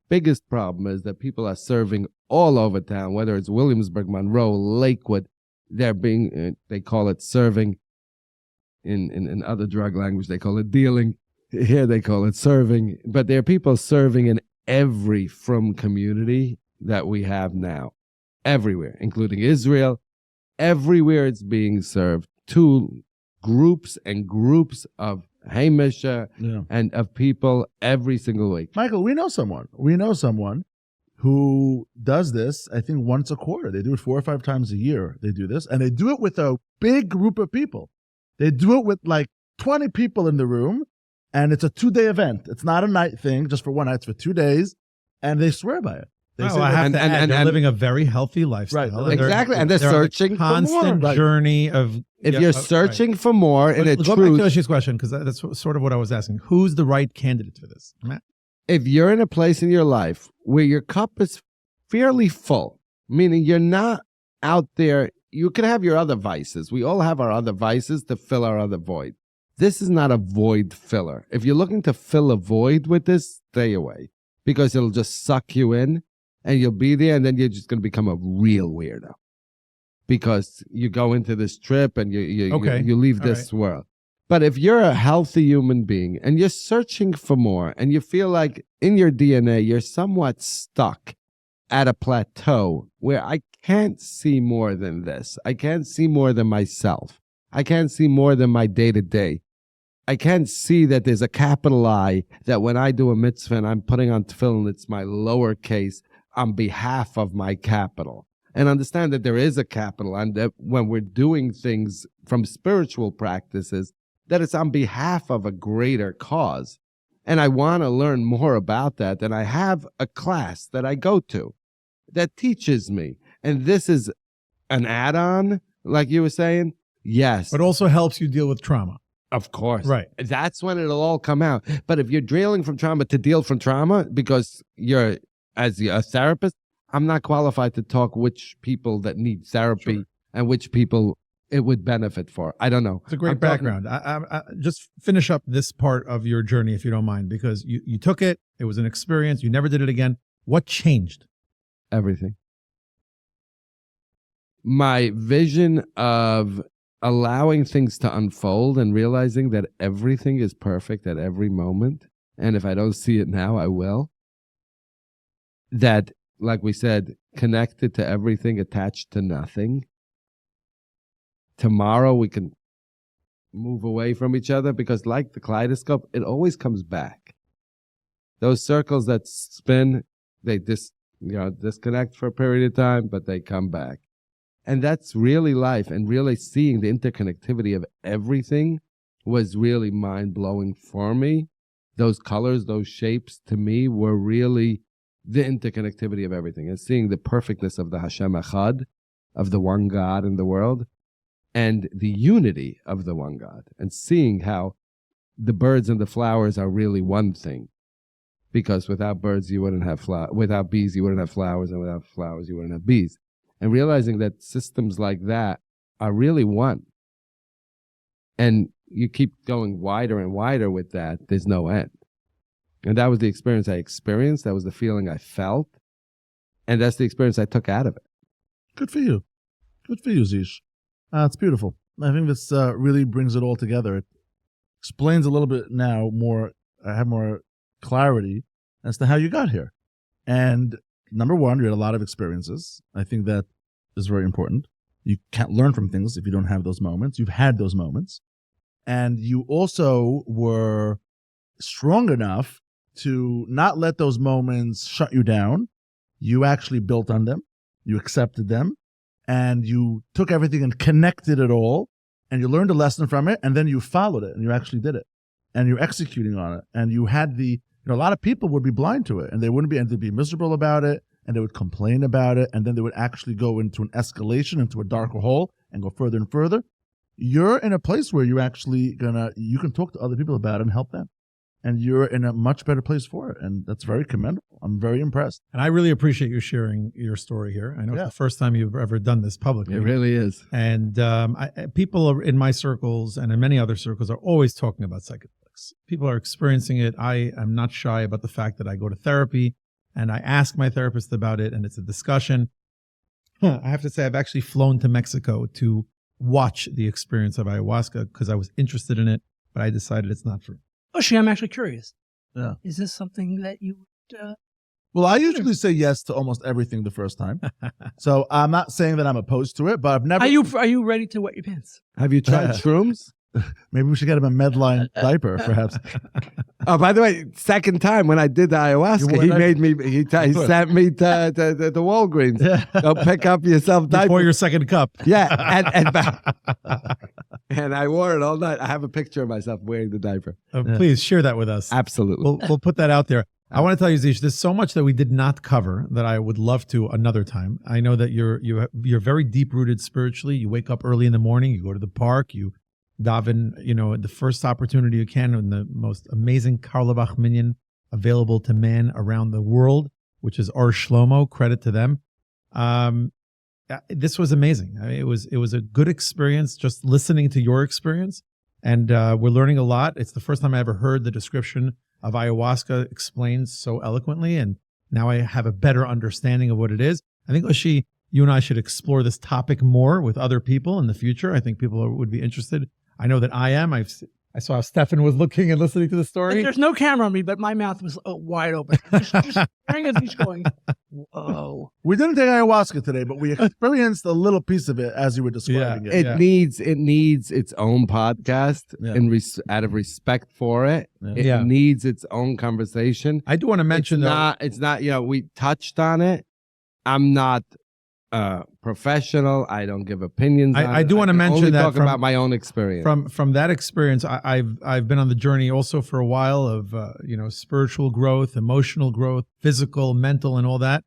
Biggest problem is that people are serving all over town, whether it's Williamsburg, Monroe, Lakewood. They're being, they call it serving. In other drug language, they call it dealing. Here they call it serving. But there are people serving in every from community that we have now. Everywhere, including Israel. Everywhere it's being served to groups and groups of Hamisha Yeah. and of people every single week. Michael, we know someone. We know someone who does this, I think, once a quarter. They do it 4 or 5 times a year. They do this, and they do it with a big group of people. They do it with like 20 people in the room, and it's a 2-day event. It's not a night thing, just for one night. It's for 2 days, and they swear by it. They Oh, say I that- have to add, they're and- living a very healthy lifestyle. Right. And Exactly, and they're on a searching for more. constant Right. journey of. If yeah, you're right. searching for more in a Go back to truth, Ushy's question, because that's sort of what I was asking. Who's the right candidate for this? Matt? if you're in a place in your life where your cup is fairly full, meaning you're not out there, you can have your other vices. We all have our other vices to fill our other void. This is not a void filler. If you're looking to fill a void with this, stay away, because it'll just suck you in and you'll be there, and then you're just going to become a real weirdo because you go into this trip and you leave All this world. But if you're a healthy human being and you're searching for more and you feel like in your DNA you're somewhat stuck at a plateau where I can't see more than this, I can't see more than myself, I can't see more than my day-to-day, I can't see that there's a capital I, that when I do a mitzvah and I'm putting on tefillin, it's my lowercase on behalf of my capital. And understand that there is a capital, and that when we're doing things from spiritual practices, that it's on behalf of a greater cause. And I want to learn more about that. And I have a class that I go to that teaches me. And this is an add-on, like you were saying? Yes. But also helps you deal with trauma. Of course. Right. That's when it'll all come out. But if you're dealing from trauma to deal from trauma because you're as a therapist, I'm not qualified to talk which people that need therapy and which people it would benefit for. I don't know. It's a great background. I just finish up this part of your journey, if you don't mind, because you took it. It was an experience. You never did it again. What changed? Everything. My vision of allowing things to unfold and realizing that everything is perfect at every moment. And if I don't see it now, I will. That, like we said, connected to everything, attached to nothing. Tomorrow we can move away from each other because like the kaleidoscope, it always comes back. Those circles that spin, they disconnect for a period of time, but they come back. And that's really life, and really seeing the interconnectivity of everything was really mind-blowing for me. Those colors, those shapes, to me, were really the interconnectivity of everything, and seeing the perfectness of the Hashem Echad, of the one God in the world, and the unity of the one God, and seeing how the birds and the flowers are really one thing. Because without birds, you wouldn't have without bees, you wouldn't have flowers, and without flowers, you wouldn't have bees. And realizing that systems like that are really one. And you keep going wider and wider with that, there's no end. And that was the experience I experienced. That was the feeling I felt. And that's the experience I took out of it. Good for you. Good for you, Zeesh. It's beautiful. I think this really brings it all together. It explains a little bit now more, I have more clarity as to how you got here. And number one, you had a lot of experiences. I think that is very important. You can't learn from things if you don't have those moments. You've had those moments. And you also were strong enough to not let those moments shut you down. You actually built on them. You accepted them. And you took everything and connected it all. And you learned a lesson from it. And then you followed it and you actually did it. And you're executing on it. And you had a lot of people would be blind to it and they wouldn't be, and they'd be miserable about it. and they would complain about it, and then they would actually go into an escalation, into a darker hole, and go further and further. You're in a place where you can talk to other people about it and help them. And you're in a much better place for it. And that's very commendable. I'm very impressed. And I really appreciate you sharing your story here. I know it's the first time you've ever done this publicly. It really is. And people in my circles and in many other circles are always talking about psychedelics. People are experiencing it. I am not shy about the fact that I go to therapy and I ask my therapist about it, and it's a discussion. I have to say, I've actually flown to Mexico to watch the experience of ayahuasca because I was interested in it, but I decided it's not for me. Ushy, I'm actually curious. Yeah. Is this something that you would... Well, I usually say yes to almost everything the first time. So I'm not saying that I'm opposed to it, but I've never... Are you ready to wet your pants? Have you tried shrooms? Maybe we should get him a Medline diaper, perhaps. Oh, by the way, second time when I did the ayahuasca, he sent me to the Walgreens. Go pick up yourself diaper. Before your second cup. Yeah, and I wore it all night. I have a picture of myself wearing the diaper. Please share that with us. Absolutely. We'll put that out there. I want to tell you, Zeesh, there's so much that we did not cover that I would love to another time. I know that you're very deep-rooted spiritually. You wake up early in the morning, you go to the park, you daven, the first opportunity you can in the most amazing Karlebach minyan available to man around the world, which is Or Shlomo. Credit to them. This was amazing. I mean, it was a good experience just listening to your experience, and we're learning a lot. It's the first time I ever heard the description of ayahuasca explained so eloquently, and now I have a better understanding of what it is. I think, Ushy, you and I should explore this topic more with other people in the future. I think people would be interested. I know that I am. I saw how Stefan was looking and listening to the story. There's no camera on me, but my mouth was wide open. Just staring at these going, whoa. We didn't take ayahuasca today, but we experienced a little piece of it as you were describing it. It needs its own podcast out of respect for it. It needs its own conversation. I do want to mention it's not, we touched on it. I'm not professional. I don't give opinions. I do want to mention only that talk about my own experience. From that experience, I've been on the journey also for a while of spiritual growth, emotional growth, physical, mental, and all that.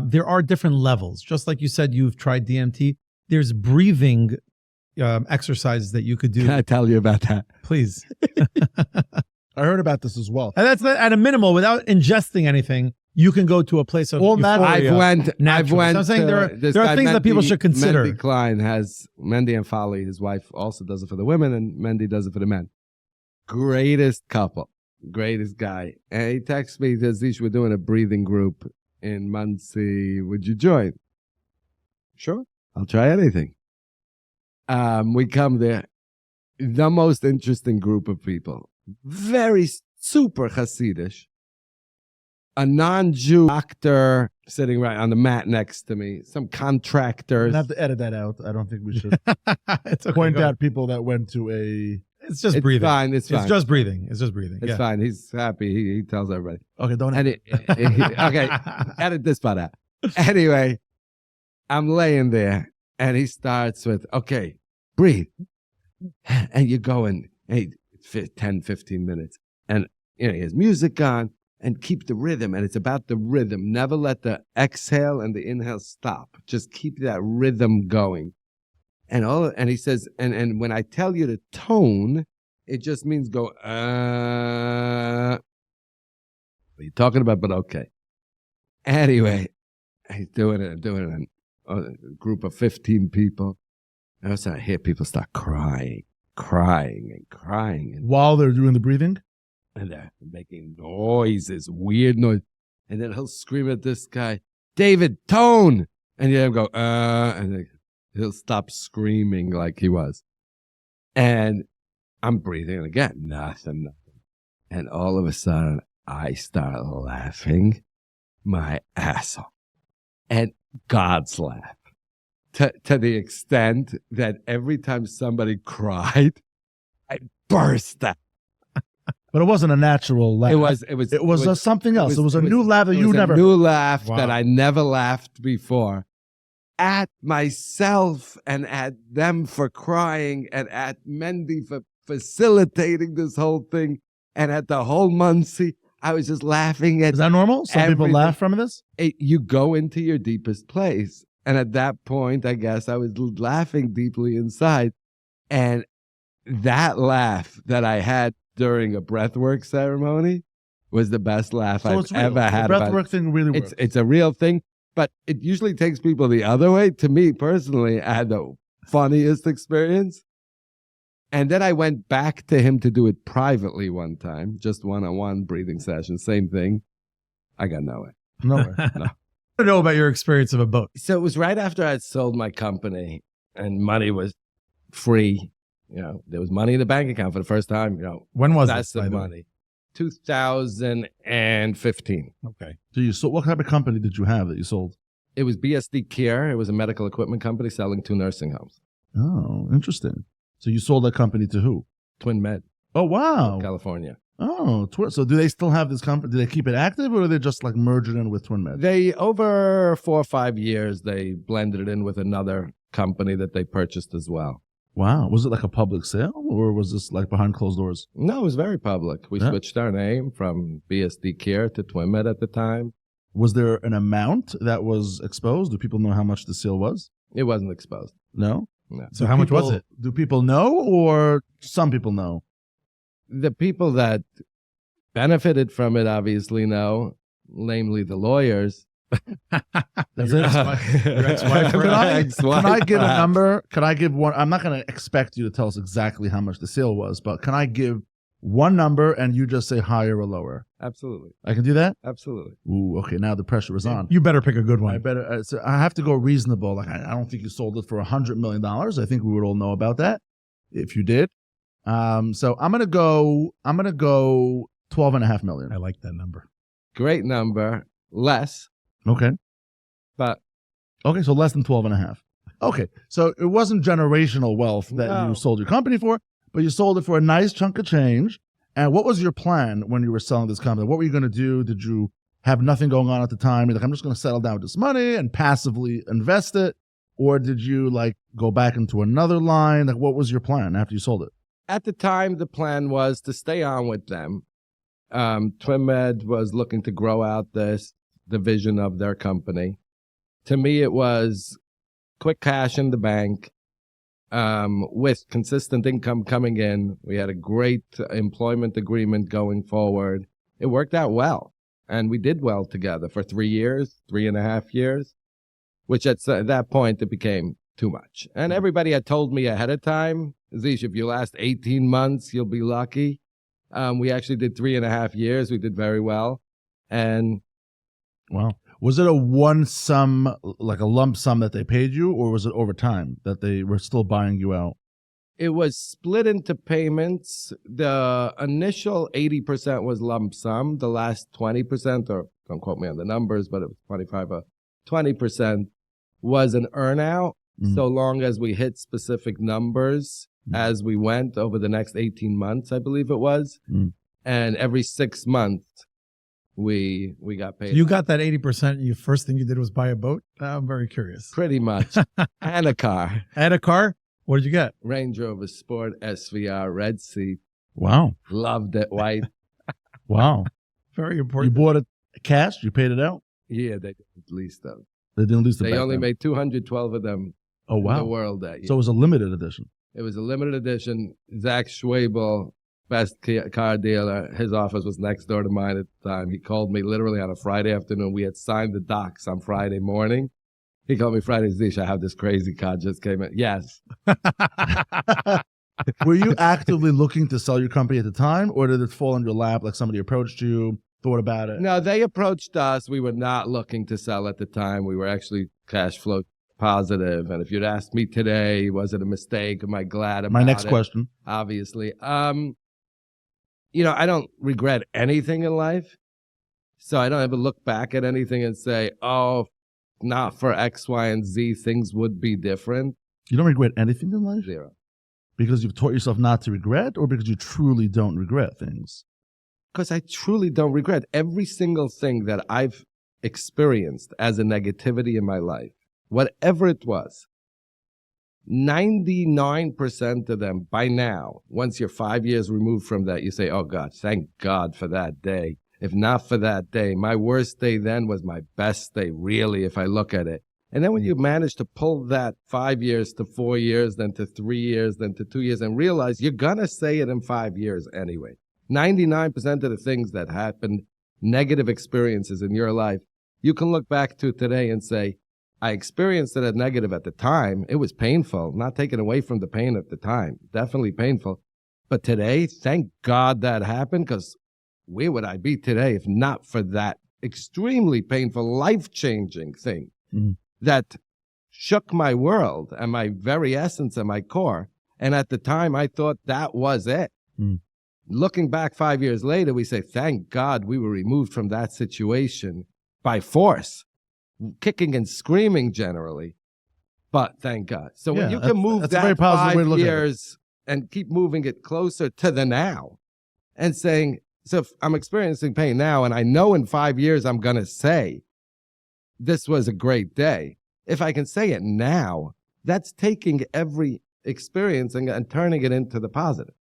There are different levels. Just like you said, you've tried DMT. There's breathing exercises that you could do. Can I tell you about that? Please. I heard about this as well. And that's at a minimal, without ingesting anything. You can go to a place of euphoria. I've went. So I'm saying there are things that people should consider. Mendy Klein has Mendy and Folly. His wife also does it for the women, and Mendy does it for the men. Greatest couple, greatest guy. And he texts me, says, "Zeesh, we're doing a breathing group in Muncie. Would you join?" Sure, I'll try anything. We come there. The most interesting group of people. Very super Hasidish. A non-Jew doctor sitting right on the mat next to me. Some contractors. I have to edit that out. I don't think we should point out people that went to a... It's just breathing. Fine, it's fine. It's just breathing. It's just breathing. It's fine. He's happy. He tells everybody. Okay, don't edit. Okay, edit this part out. Anyway, I'm laying there, and he starts with, okay, breathe. And you're going, 10, 15 minutes. And he has music on. And keep the rhythm, and it's about the rhythm. Never let the exhale and the inhale stop. Just keep that rhythm going. And he says, and when I tell you to tone, it just means go, what are you talking about? But okay. Anyway, he's doing it in a group of 15 people. And all of a sudden I hear people start crying. While they're doing the breathing? And they're making noises, weird noise. And then he'll scream at this guy, David, tone. And he'll go, and then he'll stop screaming like he was. And I'm breathing, and again, nothing. And all of a sudden, I start laughing my ass off. And God's laugh. To the extent that every time somebody cried, I burst out. But it wasn't a natural laugh. It was something else. It was a new laugh that you never. A new laugh that I never laughed before, at myself and at them for crying and at Mendy for facilitating this whole thing and at the whole Muncie. I was just laughing at Is that normal? Some people everything. laugh from this? You go into your deepest place. And at that point, I guess I was laughing deeply inside. And that laugh that I had during a breathwork ceremony was the best laugh So I've it's real. ever had. The about breathwork thing really works. It's a real thing, but it usually takes people the other way. To me personally, I had the funniest experience. And then I went back to him to do it privately one time, just one-on-one breathing session, same thing. I got nowhere. Nowhere. No. I don't know about your experience of a boat. So it was right after I had sold my company and money was free. You know, there was money in the bank account for the first time, When was that's this, by the the way? money. 2015. Okay. So you sold, what type of company did you have that you sold? It was BSD Care. It was a medical equipment company selling 2 nursing homes. Oh, interesting. So you sold that company to who? Twin Med, Oh, wow. California. Oh, so do they still have this company? Do they keep it active, or are they just like merge it in with Twin Med? They, over 4 or 5 years, they blended it in with another company that they purchased as well. Wow. Was it like a public sale, or was this like behind closed doors? No, it was very public. We Yeah. switched our name from BSD Care to Twin Med at the time. Was there an amount that was exposed? Do people know how much the sale was? It wasn't exposed. No? No. So how much was People- it? Do people know, or some people know? The people that benefited from it obviously know, namely the lawyers. That's Your it? ex-wife- your ex-wife, Can right? I, Ex-wife, can I give a perhaps. number? Can I give one? I'm not going to expect you to tell us exactly how much the sale was, but can I give one number and you just say higher or lower? Absolutely. I can do that? Absolutely. Ooh, okay. Now the pressure is on. You better pick a good I one. better. So I have to go reasonable. Like I don't think you sold it for $100 million. I think we would all know about that if you did. So I'm gonna go 12.5 million. I like that number. Great number. Less, Okay. but Okay. So less than 12.5. Okay. So it wasn't generational wealth that No. you sold your company for, but you sold it for a nice chunk of change. And what was your plan when you were selling this company? What were you going to do? Did you have nothing going on at the time? You're like, I'm just going to settle down with this money and passively invest it. Or did you like go back into another line? Like, what was your plan after you sold it? at the time, the plan was to stay on with them. Twin Med was looking to grow out this division of their company. To me, it was quick cash in the bank with consistent income coming in. We had a great employment agreement going forward. It worked out well, and we did well together for 3 years, 3.5 years, which at that point, it became too much. And everybody had told me ahead of time, Zeesh, if you last 18 months, you'll be lucky. We actually did 3.5 years. We did very well. And Wow. Was it a one sum, like a lump sum that they paid you, or was it over time that they were still buying you out? it was split into payments. The initial 80% was lump sum. The last 20%, or don't quote me on the numbers, but it was 25 or 20%, was an earnout. Mm. So long as we hit specific numbers as we went over the next 18 months, I believe it was. Mm. And every 6 months, we got paid. You got that 80%. You first thing you did was buy a boat. I'm very curious. Pretty much. And a car. And a car. What did you get? Range Rover Sport SVR, red seat. Wow. Loved it, white. Wow. Very You important. bought it cash? You paid it out? Yeah, they didn't lease them. They didn't lose the They back only then. made 212 of them Oh, in the wow. world that year. So it was a limited edition. It was a limited edition. Zach Schwabel, best car dealer, his office was next door to mine at the time. He called me literally on a Friday afternoon. We had signed the docs on Friday morning. He called me Friday, Zeesh, I have this crazy car just came in. Yes. Were you actively looking to sell your company at the time, or did it fall in your lap like somebody approached you, thought about it? No, they approached us. We were not looking to sell at the time. We were actually cash flow positive. And if you'd asked me today, was it a mistake? Am I glad about My next it? question. Obviously. I don't regret anything in life. So I don't ever look back at anything and say, oh, not for X, Y, and Z, things would be different. You don't regret anything in life? Zero. Because you've taught yourself not to regret, or because you truly don't regret things? Because I truly don't regret every single thing that I've experienced as a negativity in my life, whatever it was. 99% of them by now, once you're 5 years removed from that, you say, oh God, thank God for that day. if not for that day. My worst day then was my best day, really, if I look at it. And then when you manage to pull that 5 years to 4 years, then to 3 years, then to 2 years, and realize you're going to say it in 5 years anyway. 99% of the things that happened, negative experiences in your life, you can look back to today and say, I experienced it as negative at the time. It was painful, not taken away from the pain at the time. Definitely painful. But today, thank God that happened, because where would I be today if not for that extremely painful, life-changing thing that shook my world and my very essence and my core. And at the time, I thought that was it. Looking back 5 years later, we say, thank God we were removed from that situation by force, kicking and screaming generally, but thank God. So when you can move that 5 years and keep moving it closer to the now and saying, so if I'm experiencing pain now, and I know in 5 years I'm going to say, this was a great day. If I can say it now, that's taking every experience and turning it into the positive.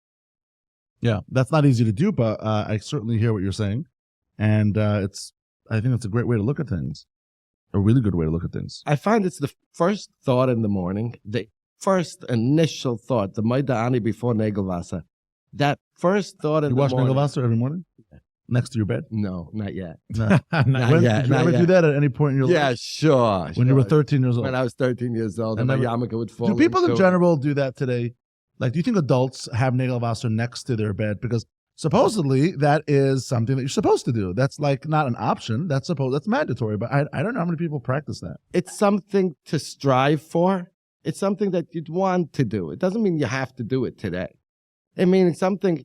Yeah, that's not easy to do, but I certainly hear what you're saying. And I think it's a great way to look at things. A really good way to look at things. I find it's the first thought in the morning, the first initial thought, the Maidani before Negel Vasser. That first thought in the morning. You watch Negel Vasser every morning? Next to your bed? No, not yet. No. Not yet. Did you ever do that at any point in your life? Yeah, sure. When you were 13 years old? When I was 13 years old, and my yarmulke would fall. Do people in general do that today? Like, do you think adults have Negel Vasser next to their bed? Because supposedly that is something that you're supposed to do. That's like not an option. That's mandatory. But I don't know how many people practice that. It's something to strive for. It's something that you'd want to do. It doesn't mean you have to do it today. I mean, it's something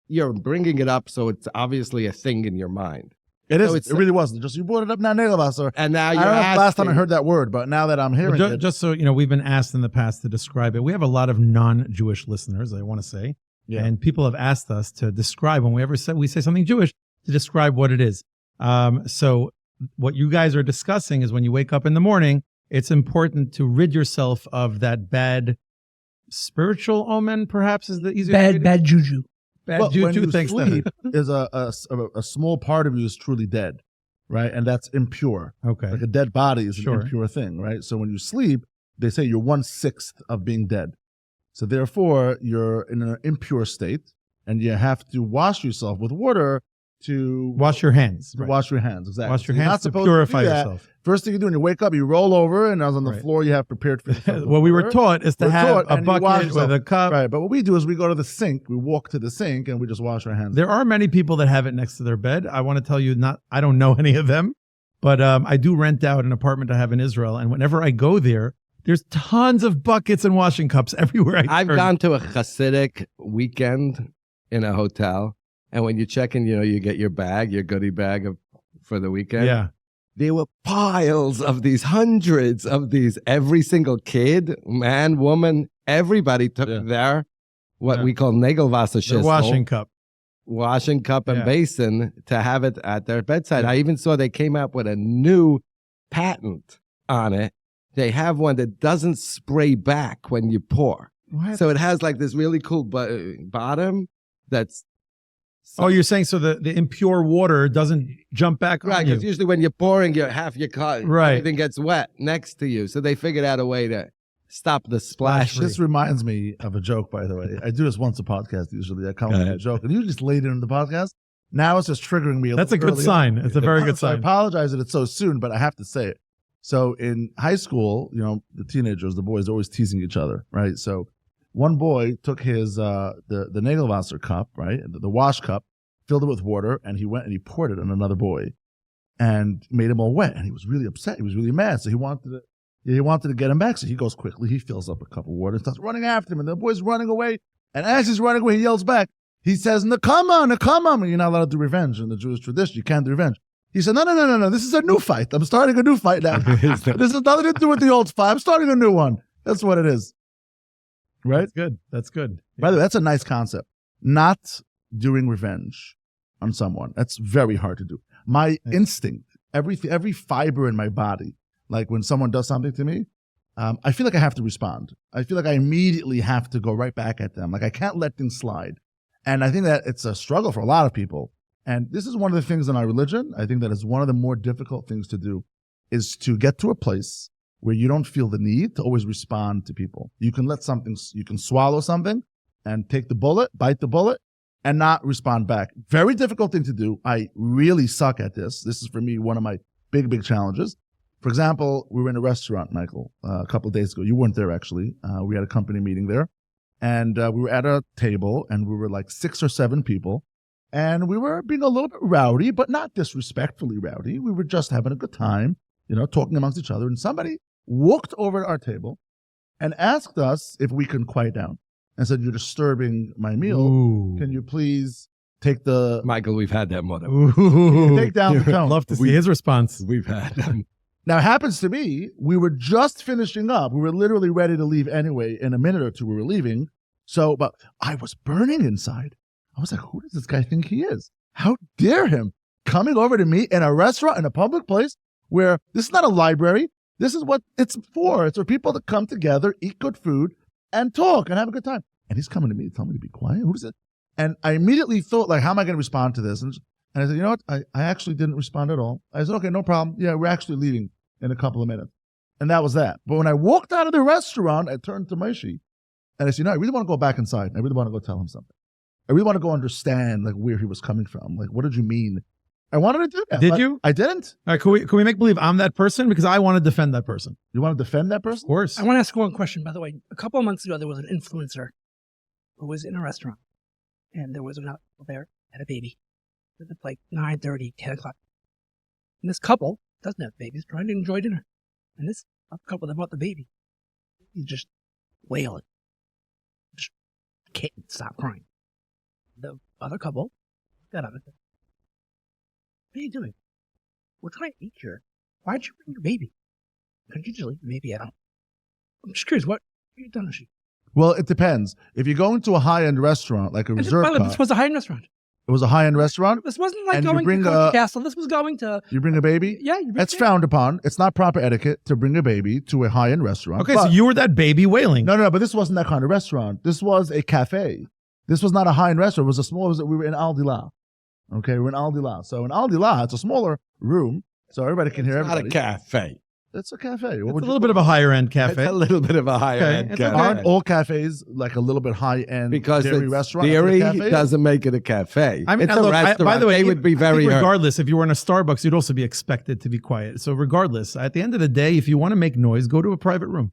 you're bringing it up, so it's obviously a thing in your mind. It is. It really wasn't. Just you brought it up now, Negel Vasser. And now you're I don't know asking. last time I heard that word, but now that I'm hearing it. Just so you know, we've been asked in the past to describe it. We have a lot of non-Jewish listeners, I want to say. Yeah. And people have asked us to describe, when we say something Jewish, to describe what it is. So what you guys are discussing is when you wake up in the morning, it's important to rid yourself of that bad spiritual omen, perhaps is the easiest bad juju. Bad juju. When you Thanks, sleep, is a small part of you is truly dead, right? And that's impure. Okay. Like a dead body is an impure thing, right? So when you sleep, they say you're 1/6 of being dead. So therefore, you're in an impure state, and you have to wash yourself with water to wash your hands. To wash your hands, exactly. Wash your hands you're not supposed to purify yourself. First thing you do when you wake up, you roll over, and as on the floor, you have prepared for yourself. What we were taught is to have a bucket with a cup. Right, but what we do is we go to the sink, we walk to the sink, and we just wash our hands. There are many people that have it next to their bed. I want to tell you, I don't know any of them, but I do rent out an apartment I have in Israel, and whenever I go there, there's tons of buckets and washing cups everywhere I've gone to a Hasidic weekend in a hotel, and when you check in, you get your goodie bag for the weekend. Yeah. There were piles of these, hundreds of these. Every single kid, man, woman, everybody took their, what we call Negel Vasser the washing cup and basin to have it at their bedside. I even saw they came out with a new patent on it. They have one that doesn't spray back when you pour. What? So it has like this really cool bottom that's... Oh, you're saying so the impure water doesn't jump back on you? Right, because usually when you're pouring, half your car, everything gets wet next to you. So they figured out a way to stop the splash. This reminds me of a joke, by the way. I do this once a podcast usually. I come with a joke, and you just laid it in the podcast. Now it's just triggering me. That's a good sign. It's a very good sign. I apologize that it's so soon, but I have to say it. So in high school, the teenagers, the boys, are always teasing each other, right? So one boy took his the Negel Vasser cup, right, the wash cup, filled it with water, and he went and he poured it on another boy, and made him all wet. And he was really upset. He was really mad. So he wanted to get him back. So he goes quickly. He fills up a cup of water and starts running after him. And the boy's running away. And as he's running away, he yells back. He says, "Nakama, nakama." And you're not allowed to do revenge in the Jewish tradition. You can't do revenge. He said, no. This is a new fight. I'm starting a new fight now. This has nothing to do with the old fight. I'm starting a new one. That's what it is. Right? That's good. By the way, that's a nice concept. Not doing revenge on someone. That's very hard to do. My instinct, every fiber in my body, like when someone does something to me, I feel like I have to respond. I feel like I immediately have to go right back at them. Like I can't let things slide. And I think that it's a struggle for a lot of people. And this is one of the things in our religion, I think that is one of the more difficult things to do, is to get to a place where you don't feel the need to always respond to people. You can you can swallow something and take the bullet, bite the bullet, and not respond back. Very difficult thing to do. I really suck at this. This is, for me, one of my big, big challenges. For example, we were in a restaurant, Michael, a couple of days ago. You weren't there, actually. We had a company meeting there. And we were at a table, and we were like 6 or 7 people. And we were being a little bit rowdy, but not disrespectfully rowdy. We were just having a good time, talking amongst each other. And somebody walked over to our table and asked us if we can quiet down and said, "You're disturbing my meal. Ooh. Can you please take the..." Michael, we've had that more than Ooh. Take down the tone. Love to see his response. we've had them. Now, it happens to be, we were just finishing up. We were literally ready to leave anyway. In a minute or two, we were leaving. So, but I was burning inside. I was like, who does this guy think he is? How dare him coming over to me in a restaurant, in a public place where this is not a library. This is what it's for. It's for people to come together, eat good food, and talk and have a good time. And he's coming to me to tell me to be quiet. Who is it? And I immediately thought, like, how am I going to respond to this? And I said, you know what? I actually didn't respond at all. I said, okay, no problem. Yeah, we're actually leaving in a couple of minutes. And that was that. But when I walked out of the restaurant, I turned to Ushy and I said, I really want to go back inside. I really want to go tell him something. I really want to go understand, like, where he was coming from. Like, what did you mean? I wanted to do that. Did you? I didn't. All right, can we make believe I'm that person? Because I want to defend that person. You want to defend that person? Of course. I want to ask one question, by the way. A couple of months ago, there was an influencer who was in a restaurant, and there was an couple there, had a baby. It was like 9:30, 10 o'clock. And this couple doesn't have babies, trying to enjoy dinner. And this couple that brought the baby, he's just wailing. Just can't stop crying. The other couple got up and said, "What are you doing? We're trying to eat here. Why'd you bring your baby? Couldn't you just leave the baby at home?" I'm just curious, what have you done, Ushy? Well, it depends. If you're going to a high-end restaurant, like a resort By the way, car, this was a high-end restaurant. it was a high-end restaurant, This wasn't like And you going bring to Country a- Castle. This was going to, you bring a baby? yeah. You bring That's it. frowned upon. It's not proper etiquette to bring a baby to a high-end restaurant. Okay, But- so you were that baby wailing. No, but this wasn't that kind of restaurant. This was a cafe. This was not a high-end restaurant. It was a small, we were in Al Dila. Okay, we were in Al Dila. So in Al Dila, it's a smaller room, so everybody can hear Not everybody. a cafe. It's a cafe. It's a little bit of a higher end It's cafe. a little bit of a higher Okay, end it's cafe. okay. Aren't all cafes like a little bit high-end Because dairy it's restaurant? dairy That's what a cafe is? doesn't make it a cafe. I mean, it's a look, restaurant. by the way, they would be I very think hurt. regardless, if you were in a Starbucks, you'd also be expected to be quiet. So regardless, at the end of the day, if you want to make noise, go to a private room.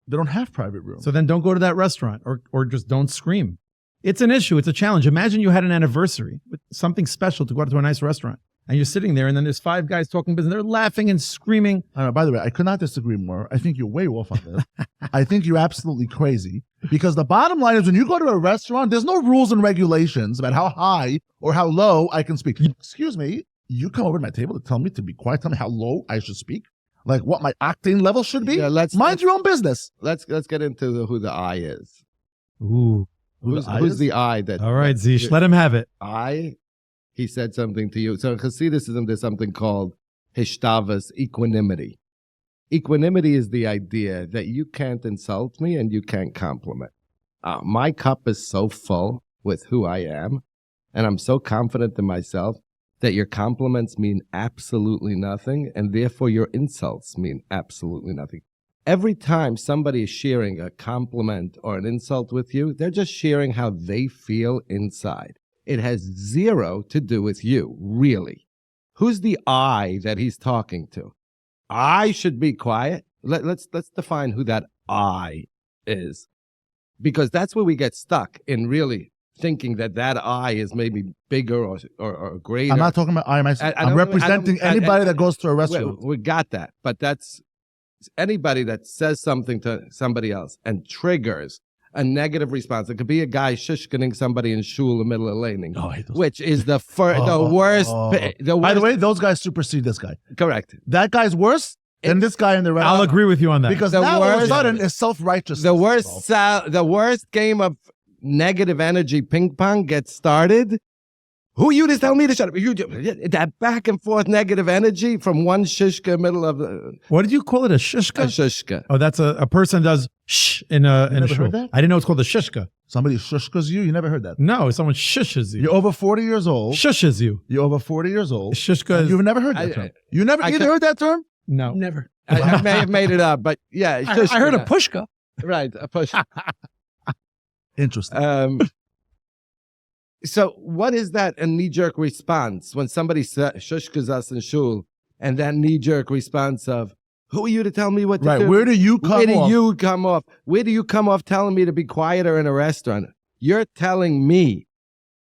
They don't have private rooms. So then don't go to that restaurant or just don't scream. It's an issue. It's a challenge. Imagine you had an anniversary with something special to go out to a nice restaurant. And you're sitting there, and then there's 5 guys talking business. They're laughing and screaming. By the way, I could not disagree more. I think you're way off on this. I think you're absolutely crazy. Because the bottom line is when you go to a restaurant, there's no rules and regulations about how high or how low I can speak. Excuse me, you come over to my table to tell me to be quiet, tell me how low I should speak? Like what my octane level should be? Yeah, Mind your own business. Let's get into who the I is. Ooh. Who's is? the I that? All right, Zeesh, let him have it. He said something to you. So in Hasidism, there's something called hishtavas, equanimity. Equanimity is the idea that you can't insult me and you can't compliment. My cup is so full with who I am, and I'm so confident in myself that your compliments mean absolutely nothing, and therefore your insults mean absolutely nothing. Every time somebody is sharing a compliment or an insult with you, they're just sharing how they feel inside. It has zero to do with you, really. Who's the I that he's talking to? I should be quiet. Let's define who that I is, because that's where we get stuck in really thinking that I is maybe bigger or greater. I'm not talking about I myself. I'm representing anybody that goes to a restaurant. We got that, but that's anybody that says something to somebody else and triggers a negative response. It could be a guy shishkaning somebody in shul in the middle of laning, which is the worst. By the way, those guys supersede this guy. Correct. That guy's worse than this guy in the restaurant. I'll agree with you on that. Because The now all of a worst- sudden it's self-righteous. The worst game of negative energy ping pong gets started Who are you to tell me to shut up? That back and forth negative energy from one shishka middle of What did you call it? A shishka? a shishka. Oh, that's a person does shh in a never shul. heard that? I didn't know it's called a shishka. Somebody shushkas you? You never heard that? No, someone shushes you. You're over 40 years old. Shushes you. You're over 40 years old. Shishka is You've never heard that term. You never I either could- heard that term? no. Never. I may have made it up, but yeah. I shishka. heard a pushka. Right, a push. Interesting. So what is that a knee-jerk response when somebody shushkas us in shul, and that knee-jerk response of, who are you to tell me what to Right. do? Where do you come Where do off? you come off? Where do you come off telling me to be quieter in a restaurant? You're telling me,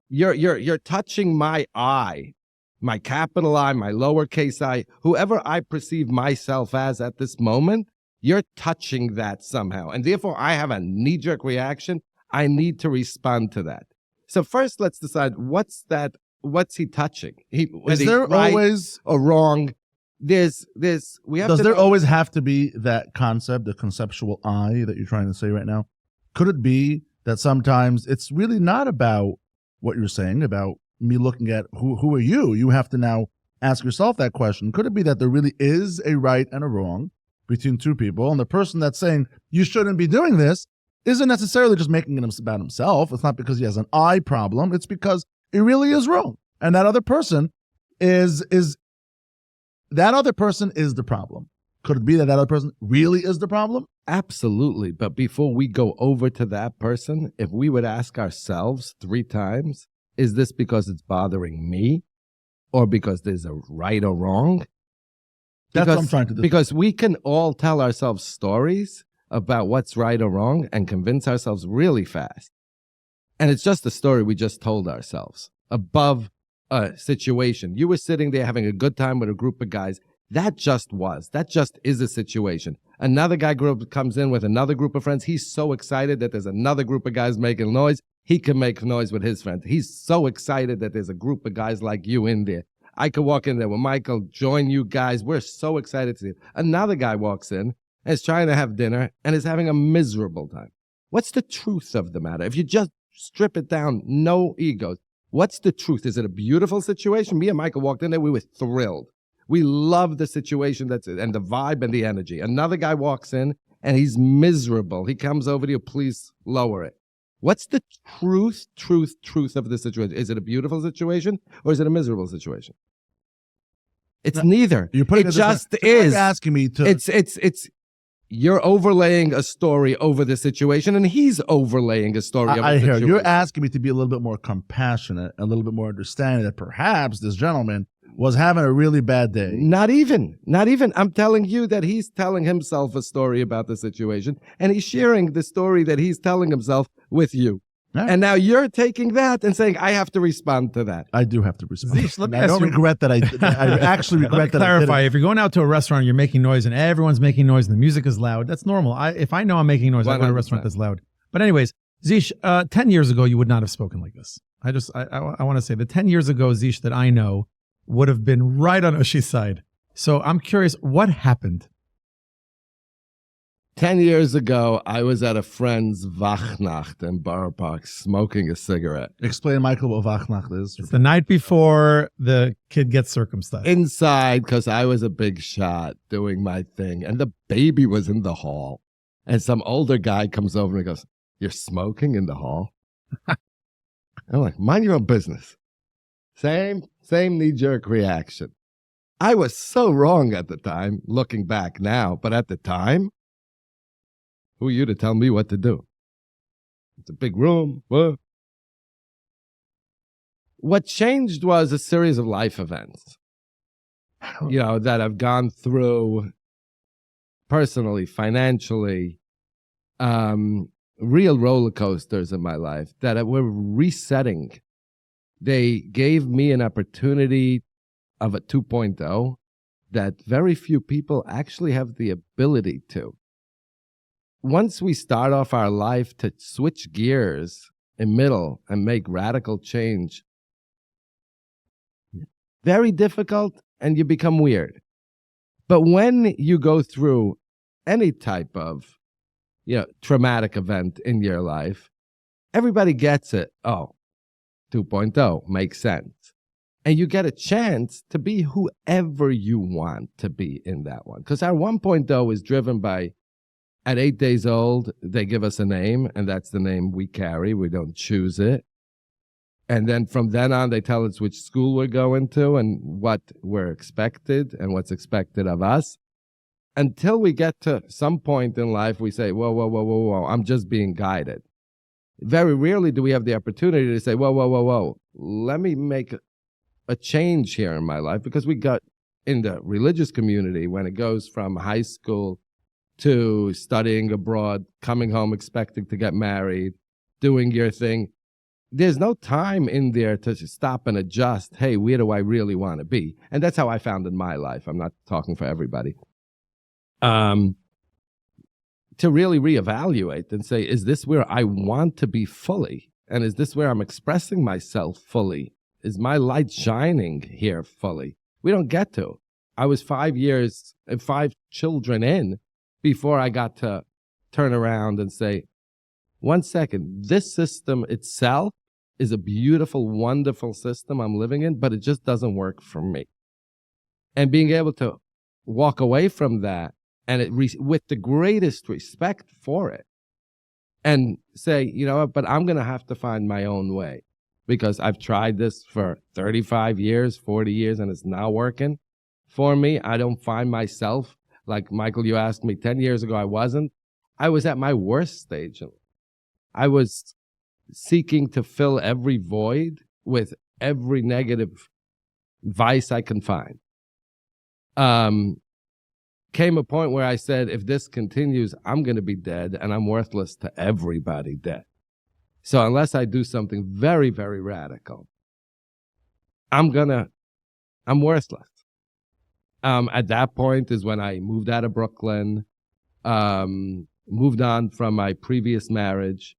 you're touching my I, my capital I, my lowercase I, whoever I perceive myself as at this moment, you're touching that somehow. And therefore I have a knee-jerk reaction. I need to respond to that. So first let's decide what's he touching? Is there right always or wrong? We have Does to there know- always have to be that concept, the conceptual I that you're trying to say right now? Could it be that sometimes it's really not about what you're saying, about me looking at who are you? You have to now ask yourself that question. Could it be that there really is a right and a wrong between two people, and the person that's saying you shouldn't be doing this isn't necessarily just making it about himself? It's not because he has an I problem. It's because it really is wrong. And that other person is that other person is the problem. Could it be that other person really is the problem? Absolutely. But before we go over to that person, if we would ask ourselves 3 times, is this because it's bothering me or because there's a right or wrong? That's what I'm trying to do. Because we can all tell ourselves stories about what's right or wrong and convince ourselves really fast. And it's just a story we just told ourselves above a situation. You were sitting there having a good time with a group of guys. That just is a situation. Another guy comes in with another group of friends. He's so excited that there's another group of guys making noise. He can make noise with his friends. He's so excited that there's a group of guys like you in there. I could walk in there with Michael, join you guys. We're so excited to see it. Another guy walks in and is trying to have dinner and is having a miserable time. What's the truth of the matter? If you just strip it down, no egos. What's the truth? Is it a beautiful situation? Me and Michael walked in there. We were thrilled. We love the situation and the vibe and the energy. Another guy walks in and he's miserable. He comes over to you, please lower it. What's the truth of the situation? Is it a beautiful situation or is it a miserable situation? It's neither. You're putting it this way. just It's like is. asking me to. It's you're overlaying a story over the situation and he's overlaying a story over I the hear situation. you're asking me to be a little bit more compassionate, a little bit more understanding that perhaps this gentleman was having a really bad day. Not even. I'm telling you that he's telling himself a story about the situation and he's sharing the story that he's telling himself with you. Yeah. And now you're taking that and saying, I have to respond to that. I do have to respond. Zeesh, let me I ask don't you- regret that. I actually Let me regret that. clarify. If you're going out to a restaurant, you're making noise, and everyone's making noise, and the music is loud. That's normal. If I know I'm making noise, I go to a 100%. restaurant that's loud. But anyways, Zeesh, 10 years ago, you would not have spoken like this. I want to say that 10 years ago, Zeesh, that I know would have been right on Ushy's side. So I'm curious, what happened? 10 years ago, I was at a friend's Wachnacht in Borough Park smoking a cigarette. Explain, Michael, what Wachnacht is. It's the night before the kid gets circumcised. Inside, because I was a big shot doing my thing, and the baby was in the hall. And some older guy comes over and goes, "You're smoking in the hall?" I'm like, mind your own business. Same knee-jerk reaction. I was so wrong at the time, looking back now, but at the time, who are you to tell me what to do? It's a big room. What changed was a series of life events, that I've gone through personally, financially, real roller coasters in my life that were resetting. They gave me an opportunity of a 2.0 that very few people actually have the ability to. Once we start off our life to switch gears in middle and make radical change, very difficult and you become weird. But when you go through any type of traumatic event in your life, everybody gets it. Oh, 2.0 makes sense. And you get a chance to be whoever you want to be in that one. Because our 1.0 is driven by, at 8 days old, they give us a name, and that's the name we carry. We don't choose it. And then from then on, they tell us which school we're going to and what we're expected and what's expected of us. Until we get to some point in life, we say, whoa, I'm just being guided. Very rarely do we have the opportunity to say, whoa, let me make a change here in my life, because we got in the religious community, when it goes from high school to studying abroad, coming home expecting to get married, doing your thing, there's no time in there to stop and adjust. Hey, where do I really want to be? And that's how I found in my life. I'm not talking for everybody. To really reevaluate and say, is this where I want to be fully? And is this where I'm expressing myself fully? Is my light shining here fully? We don't get to. I was 5 years and 5 children in before I got to turn around and say, 1 second, this system itself is a beautiful, wonderful system I'm living in, but it just doesn't work for me. And being able to walk away from that and with the greatest respect for it and say, you know what, but I'm going to have to find my own way, because I've tried this for 35 years, 40 years, and it's not working for me. I don't find myself, like Michael, you asked me 10 years ago, I wasn't. I was at my worst stage. I was seeking to fill every void with every negative vice I can find. Came a point where I said, if this continues, I'm going to be dead, and I'm worthless to everybody dead. So unless I do something very, very radical, I'm worthless. At that point is when I moved out of Brooklyn, moved on from my previous marriage.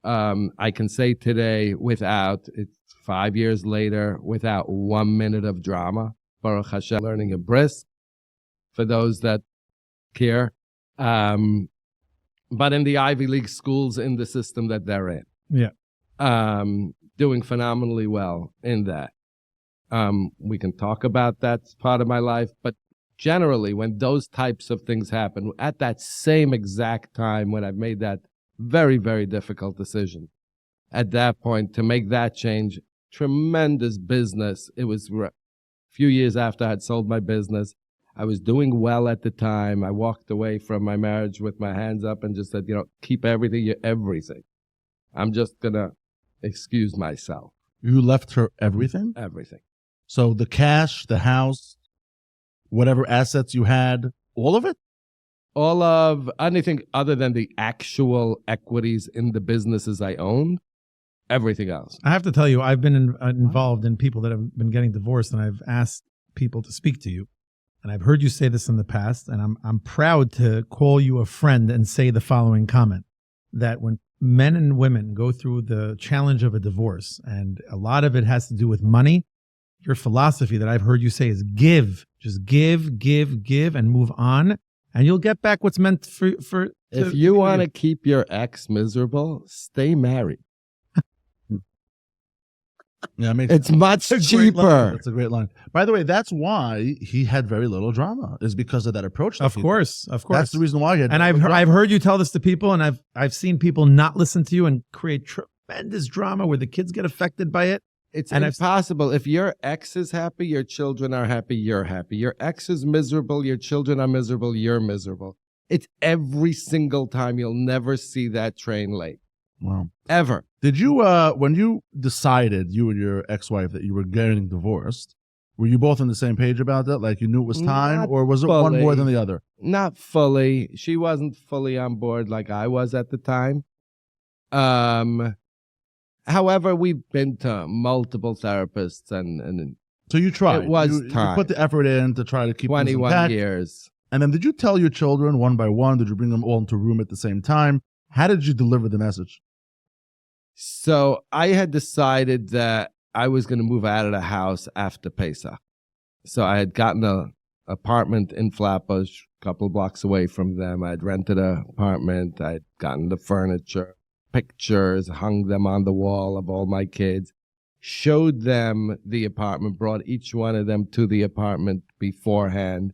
I can say today, it's 5 years later, without 1 minute of drama, Baruch Hashem, learning a bris, for those that care. But in the Ivy League schools, in the system that they're in. Yeah. Doing phenomenally well in that. We can talk about that part of my life, but generally when those types of things happen, at that same exact time when I've made that very, very difficult decision, at that point to make that change, tremendous business. It was a few years after I had sold my business. I was doing well at the time. I walked away from my marriage with my hands up and just said, keep everything. I'm just going to excuse myself. You left her everything? Everything. So the cash, the house, whatever assets you had, all of it? All of anything other than the actual equities in the businesses I owned, everything else. I have to tell you, I've been involved in people that have been getting divorced, and I've asked people to speak to you. And I've heard you say this in the past, and I'm proud to call you a friend and say the following comment, that when men and women go through the challenge of a divorce, and a lot of it has to do with money, your philosophy that I've heard you say is give. Just give, and move on, and you'll get back what's meant for if you want to keep your ex miserable, stay married. Yeah, it's much cheaper. That's a great line. By the way, that's why he had very little drama, is because of that approach. Of course. That's the reason why he had. And I've heard you tell this to people, and I've seen people not listen to you and create tremendous drama where the kids get affected by it. It's impossible. If your ex is happy, your children are happy, you're happy. Your ex is miserable, your children are miserable, you're miserable. It's every single time. You'll never see that train late. Wow. Ever. Did you, when you decided, you and your ex-wife, that you were getting divorced, were you both on the same page about that? Like you knew it was time, Not or was it fully. one more than the other? Not fully. She wasn't fully on board like I was at the time. However, we've been to multiple therapists, and so you tried. It was time. You put the effort in to try to keep 21 years. And then did you tell your children one by one? Did you bring them all into a room at the same time? How did you deliver the message? So I had decided that I was going to move out of the house after Pesach. So I had gotten an apartment in Flatbush, a couple of blocks away from them. I had rented an apartment. I had gotten the furniture, pictures, hung them on the wall of all my kids. showed them the apartment, brought each one of them to the apartment beforehand.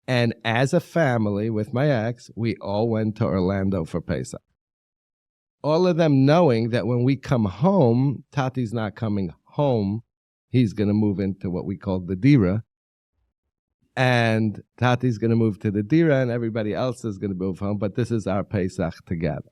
And as a family with my ex, we all went to Orlando for Pesach. All of them knowing that when we come home, Tati's not coming home. He's going to move into what we call the Dira. And Tati's going to move to the Dira, and everybody else is going to move home. But this is our Pesach together.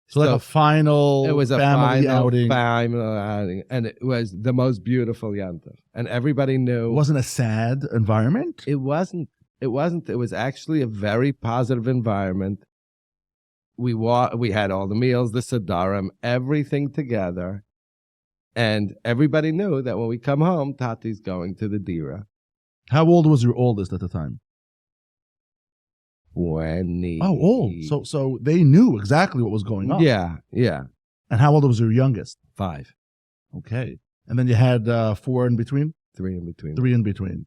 So like a final it was a family outing. Final outing. And it was the most beautiful Yantav. And everybody knew. It wasn't a sad environment? It wasn't. It was actually a very positive environment. We had all the meals, the Sadarim, everything together. And everybody knew that when we come home, Tati's going to the Dira. How old was your oldest at the time? 20. Oh, old. So they knew exactly what was going on. Yeah. And how old was your youngest? 5. Okay. And then you had 4 in between? 3 in between. 3 in between.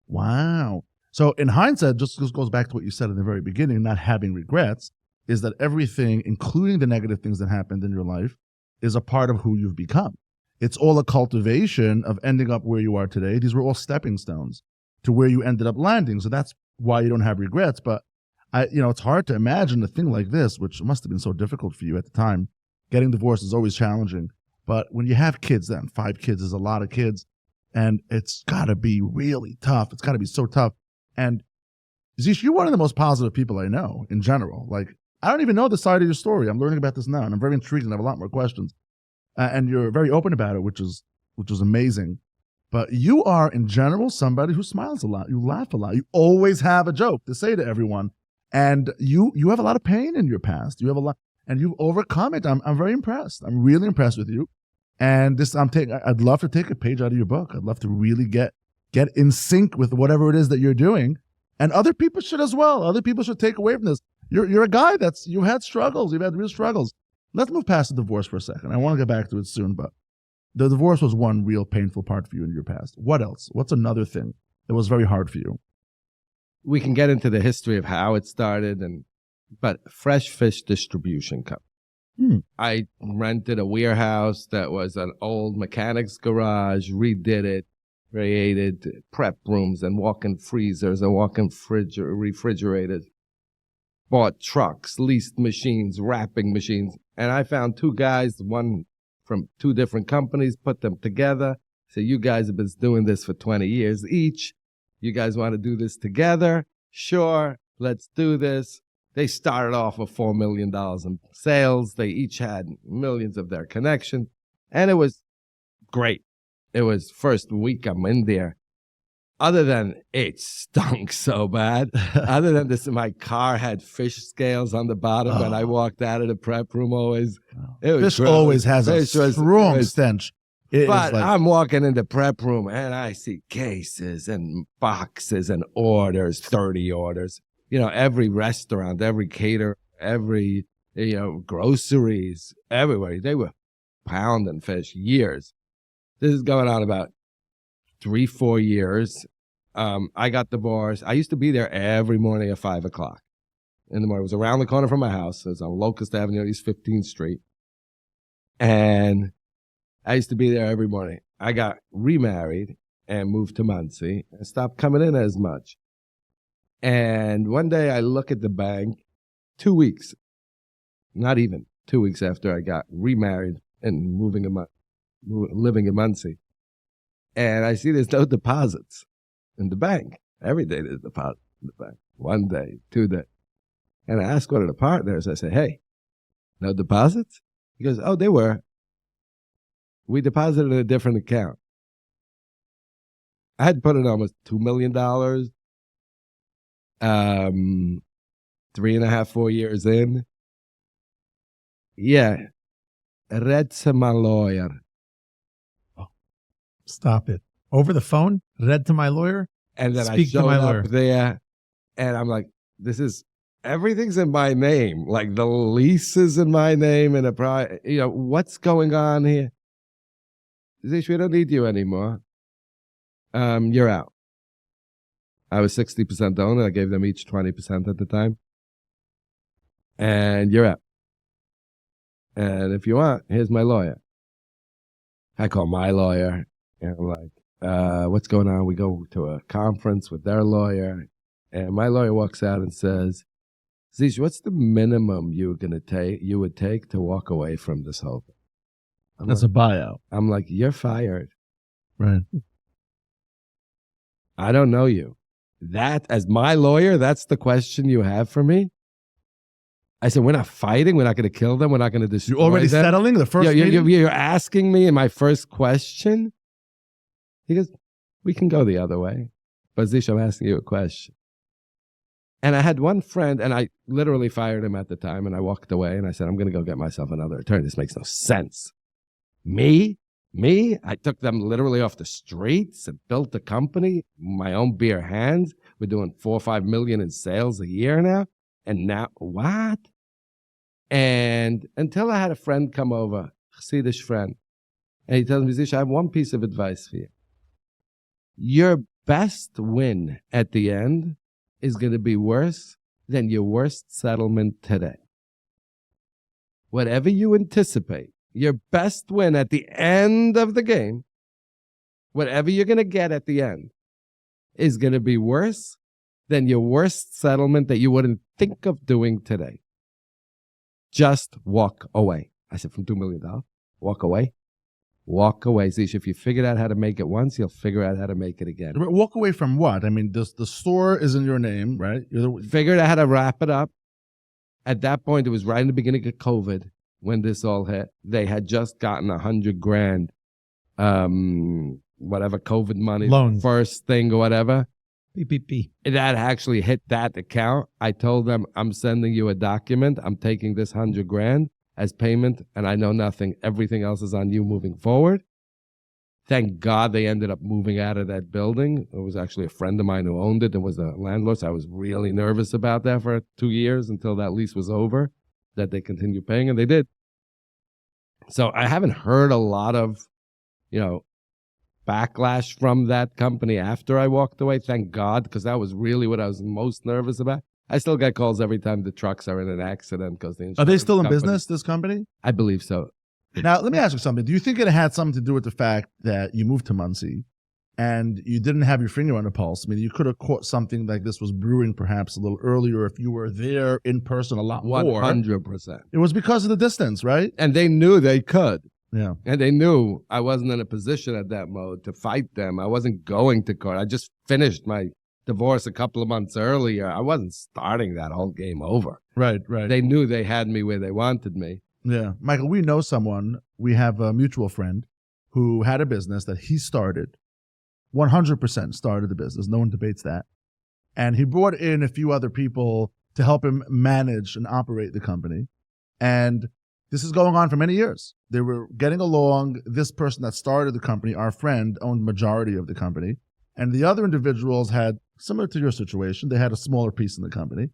Wow. So in hindsight, just goes back to what you said in the very beginning, not having regrets, is that everything, including the negative things that happened in your life, is a part of who you've become. It's all a cultivation of ending up where you are today. These were all stepping stones to where you ended up landing. So that's why you don't have regrets. But it's hard to imagine a thing like this, which must have been so difficult for you at the time. Getting divorced is always challenging. But when you have kids, then 5 kids is a lot of kids. And it's got to be really tough. It's got to be so tough. And Zeesh, you're one of the most positive people I know in general. Like, I don't even know the side of your story. I'm learning about this now, and I'm very intrigued and I have a lot more questions. And you're very open about it, which is amazing. But you are, in general, somebody who smiles a lot. You laugh a lot. You always have a joke to say to everyone. And you have a lot of pain in your past. You have a lot, and you've overcome it. I'm very impressed. I'm really impressed with you. And I'd love to take a page out of your book. I'd love to really get in sync with whatever it is that you're doing. And other people should as well. Other people should take away from this. You're a guy you've had struggles. You've had real struggles. Let's move past the divorce for a second. I want to get back to it soon, but the divorce was one real painful part for you in your past. What else? What's another thing that was very hard for you? We can get into the history of how it started, but Fresh Fish Distribution Company. I rented a warehouse that was an old mechanic's garage, redid it, created prep rooms and walk-in freezers and walk-in refrigerators. Bought trucks, leased machines, wrapping machines. And I found 2 guys, one from 2 different companies, put them together. So you guys have been doing this for 20 years each. You guys want to do this together? Sure, let's do this. They started off with $4 million in sales. They each had millions of their connections. And it was great. It was first week I'm in there. Other than it stunk so bad, other than this, my car had fish scales on the bottom when I walked out of the prep room always. Fish always has a strong stench. But I'm walking in the prep room and I see cases and boxes and orders, 30 orders. Every restaurant, every caterer, every, groceries, everywhere. They were pounding fish years. This is going on about 3-4 years. I got divorced. I used to be there every morning at 5 o'clock in the morning. It was around the corner from my house. It was on Locust Avenue, East 15th Street. And I used to be there every morning. I got remarried and moved to Muncie and stopped coming in as much. And one day I look at the bank, 2 weeks, not even 2 weeks after I got remarried and living in Muncie. And I see there's no deposits in the bank. Every day there's deposits in the bank. 1 day, 2 days. And I asked one of the partners, I said, hey, no deposits? He goes, oh, they were. We deposited in a different account. I had put in almost $2 million, 3.5, 4 years in. Yeah. Read to my lawyer. Stop it. Over the phone? Read to my lawyer? And then Speak I showed to my up lawyer. there, and I'm like, everything's in my name. Like the lease is in my name, and what's going on here? Zeesh, we don't need you anymore. You're out. I was 60% owner. I gave them each 20% at the time. And you're out. And if you want, here's my lawyer. I call my lawyer and I'm like, what's going on? We go to a conference with their lawyer, and my lawyer walks out and says, Zeesh, what's the minimum you would take to walk away from this whole thing? That's a buyout. I'm like, you're fired. Right. I don't know you. That, as my lawyer, that's the question you have for me? I said, we're not fighting. We're not going to kill them. We're not going to destroy them. You're already settling the first meeting? You're asking me in my first question? He goes, we can go the other way. But Zeesh, I'm asking you a question. And I had one friend, and I literally fired him at the time, and I walked away, and I said, I'm going to go get myself another attorney. This makes no sense. Me? I took them literally off the streets and built a company, my own bare hands. We're doing 4 or 5 million in sales a year now. And now, what? And until I had a friend come over, a Chassidish friend, and he tells me, Zeesh, I have one piece of advice for you. Your best win at the end is going to be worse than your worst settlement today. Whatever you anticipate, your best win at the end of the game, whatever you're going to get at the end, is going to be worse than your worst settlement that you wouldn't think of doing today. Just walk away. I said, from $2 million, walk away. Walk away. Zeesh, if you figured out how to make it once, you'll figure out how to make it again. Walk away from what? I mean, the store is in your name, right? Figured out how to wrap it up. At that point, it was right in the beginning of COVID when this all hit. They had just gotten $100,000, whatever COVID money, Loans. First thing or whatever. PPP. That actually hit that account. I told them, I'm sending you a document. I'm taking this $100,000 as payment, and I know nothing. Everything else is on you moving forward. Thank God they ended up moving out of that building. It was actually a friend of mine who owned it and was the landlord, so I was really nervous about that for 2 years until that lease was over, that they continued paying, and they did. So I haven't heard a lot of, backlash from that company after I walked away. Thank God, because that was really what I was most nervous about. I still get calls every time the trucks are in an accident because Are they still in business, this company? I believe so. Now, let me ask you something. Do you think it had something to do with the fact that you moved to Muncie and you didn't have your finger on the pulse? I mean, you could have caught something like this was brewing perhaps a little earlier if you were there in person a lot more. 100%. It was because of the distance, right? And they knew they could. Yeah. And they knew I wasn't in a position at that mode to fight them. I wasn't going to court. I just finished my divorce a couple of months earlier. I wasn't starting that whole game over. Right. They knew they had me where they wanted me. Yeah. Michael, we know someone, we have a mutual friend who had a business that he started, 100% started the business. No one debates that. And he brought in a few other people to help him manage and operate the company. And this is going on for many years. They were getting along. This person that started the company, our friend, owned the majority of the company. And the other individuals had, similar to your situation, they had a smaller piece in the company.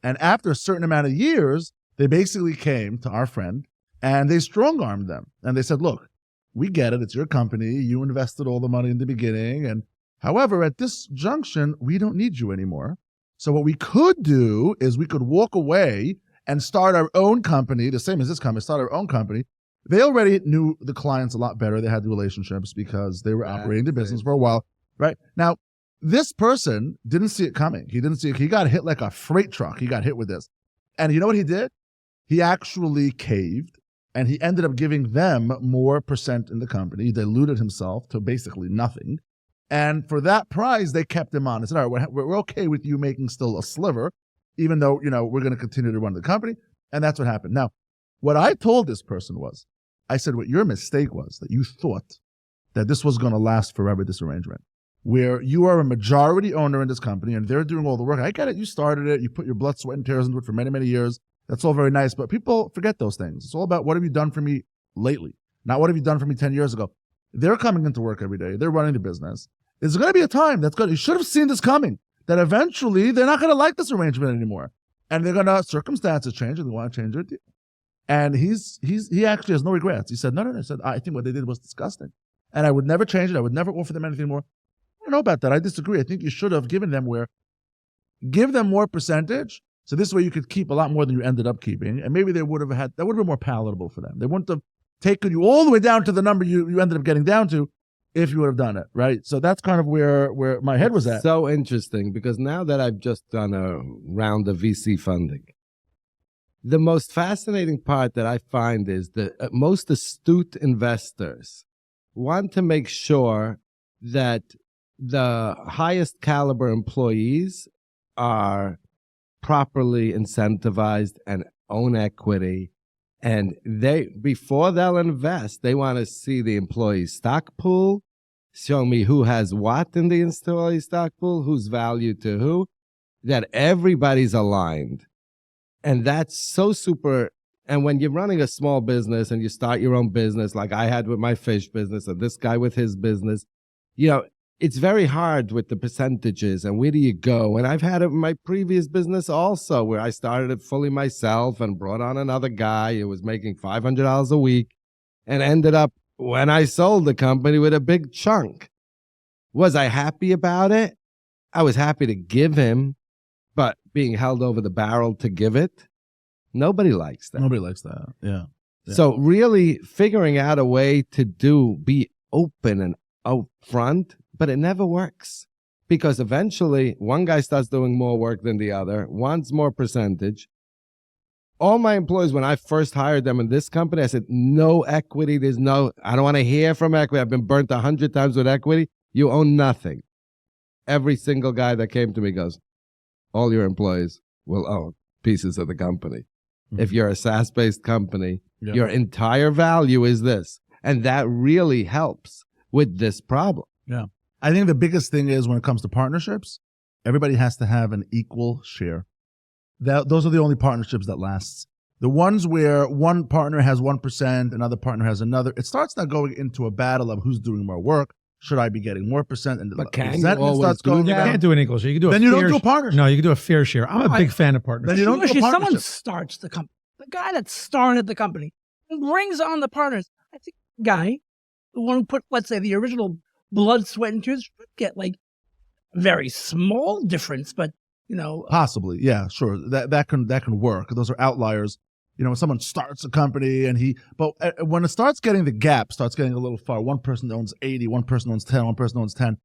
And after a certain amount of years, they basically came to our friend and they strong-armed them. And they said, look, we get it. It's your company. You invested all the money in the beginning. And however, at this junction, we don't need you anymore. So what we could do is we could walk away and start our own company, the same as this company, start our own company. They already knew the clients a lot better. They had the relationships because they were operating the business for a while, right? Now, this person didn't see it coming. He didn't see it. He got hit like a freight truck. He got hit with this. And you know what he did? He actually caved, and he ended up giving them more percent in the company. He diluted himself to basically nothing. And for that price, they kept him on. They said, all right, we're okay with you making still a sliver, even though, we're going to continue to run the company. And that's what happened. Now, what I told this person was, I said, what your mistake was that you thought that this was going to last forever, this arrangement, where you are a majority owner in this company and they're doing all the work. I get it. You started it. You put your blood, sweat, and tears into it for many, many years. That's all very nice. But people forget those things. It's all about what have you done for me lately, not what have you done for me 10 years ago. They're coming into work every day. They're running the business. There's going to be a time you should have seen this coming, that eventually they're not going to like this arrangement anymore. And they're going to, circumstances change and they want to change it. And he actually has no regrets. He said, no. I said, I think what they did was disgusting. And I would never change it. I would never offer them anything more. I don't know about that. I disagree. I think you should have given them give them more percentage. So this way you could keep a lot more than you ended up keeping. And maybe that would have been more palatable for them. They wouldn't have taken you all the way down to the number you ended up getting down to if you would have done it, right? So that's kind of where my head was at. So interesting, because now that I've just done a round of VC funding, the most fascinating part that I find is that most astute investors want to make sure that the highest caliber employees are properly incentivized and own equity. And before they'll invest, they want to see the employee stock pool, show me who has what in the employee stock pool, who's value to who, that everybody's aligned. And that's so super. And when you're running a small business and you start your own business, like I had with my fish business and this guy with his business, it's very hard with the percentages and where do you go? And I've had it in my previous business also, where I started it fully myself and brought on another guy who was making $500 a week and ended up, when I sold the company, with a big chunk. Was I happy about it? I was happy to give him, but being held over the barrel to give it, nobody likes that. Nobody likes that. Yeah. So really figuring out a way to be open and upfront, but it never works, because eventually one guy starts doing more work than the other, wants more percentage. All my employees, when I first hired them in this company, I said, no equity. I don't want to hear from equity. I've been burnt 100 times with equity. You own nothing. Every single guy that came to me goes, all your employees will own pieces of the company. Mm-hmm. If you're a SaaS-based company, your entire value is this. And that really helps with this problem. Yeah. I think the biggest thing is when it comes to partnerships, everybody has to have an equal share. Those are the only partnerships that lasts. The ones where one partner has 1%, another partner has another, it starts now going into a battle of who's doing more work. Should I be getting more percent? And but can you always do that? You can't do an equal share. You can do then you don't do a partnership. No, you can do a fair share. I'm a big fan of partnerships. Then you don't do a partnership. Someone starts the company. The guy that started the company and brings on the partners. I think the guy, the one who put, let's say, the original blood, sweat, and tears, would get like a very small difference, but possibly, yeah, sure, that can work. Those are outliers. When someone starts a company but when it starts getting the gap, starts getting a little far. One person owns 80, one person owns 10, one person owns 10.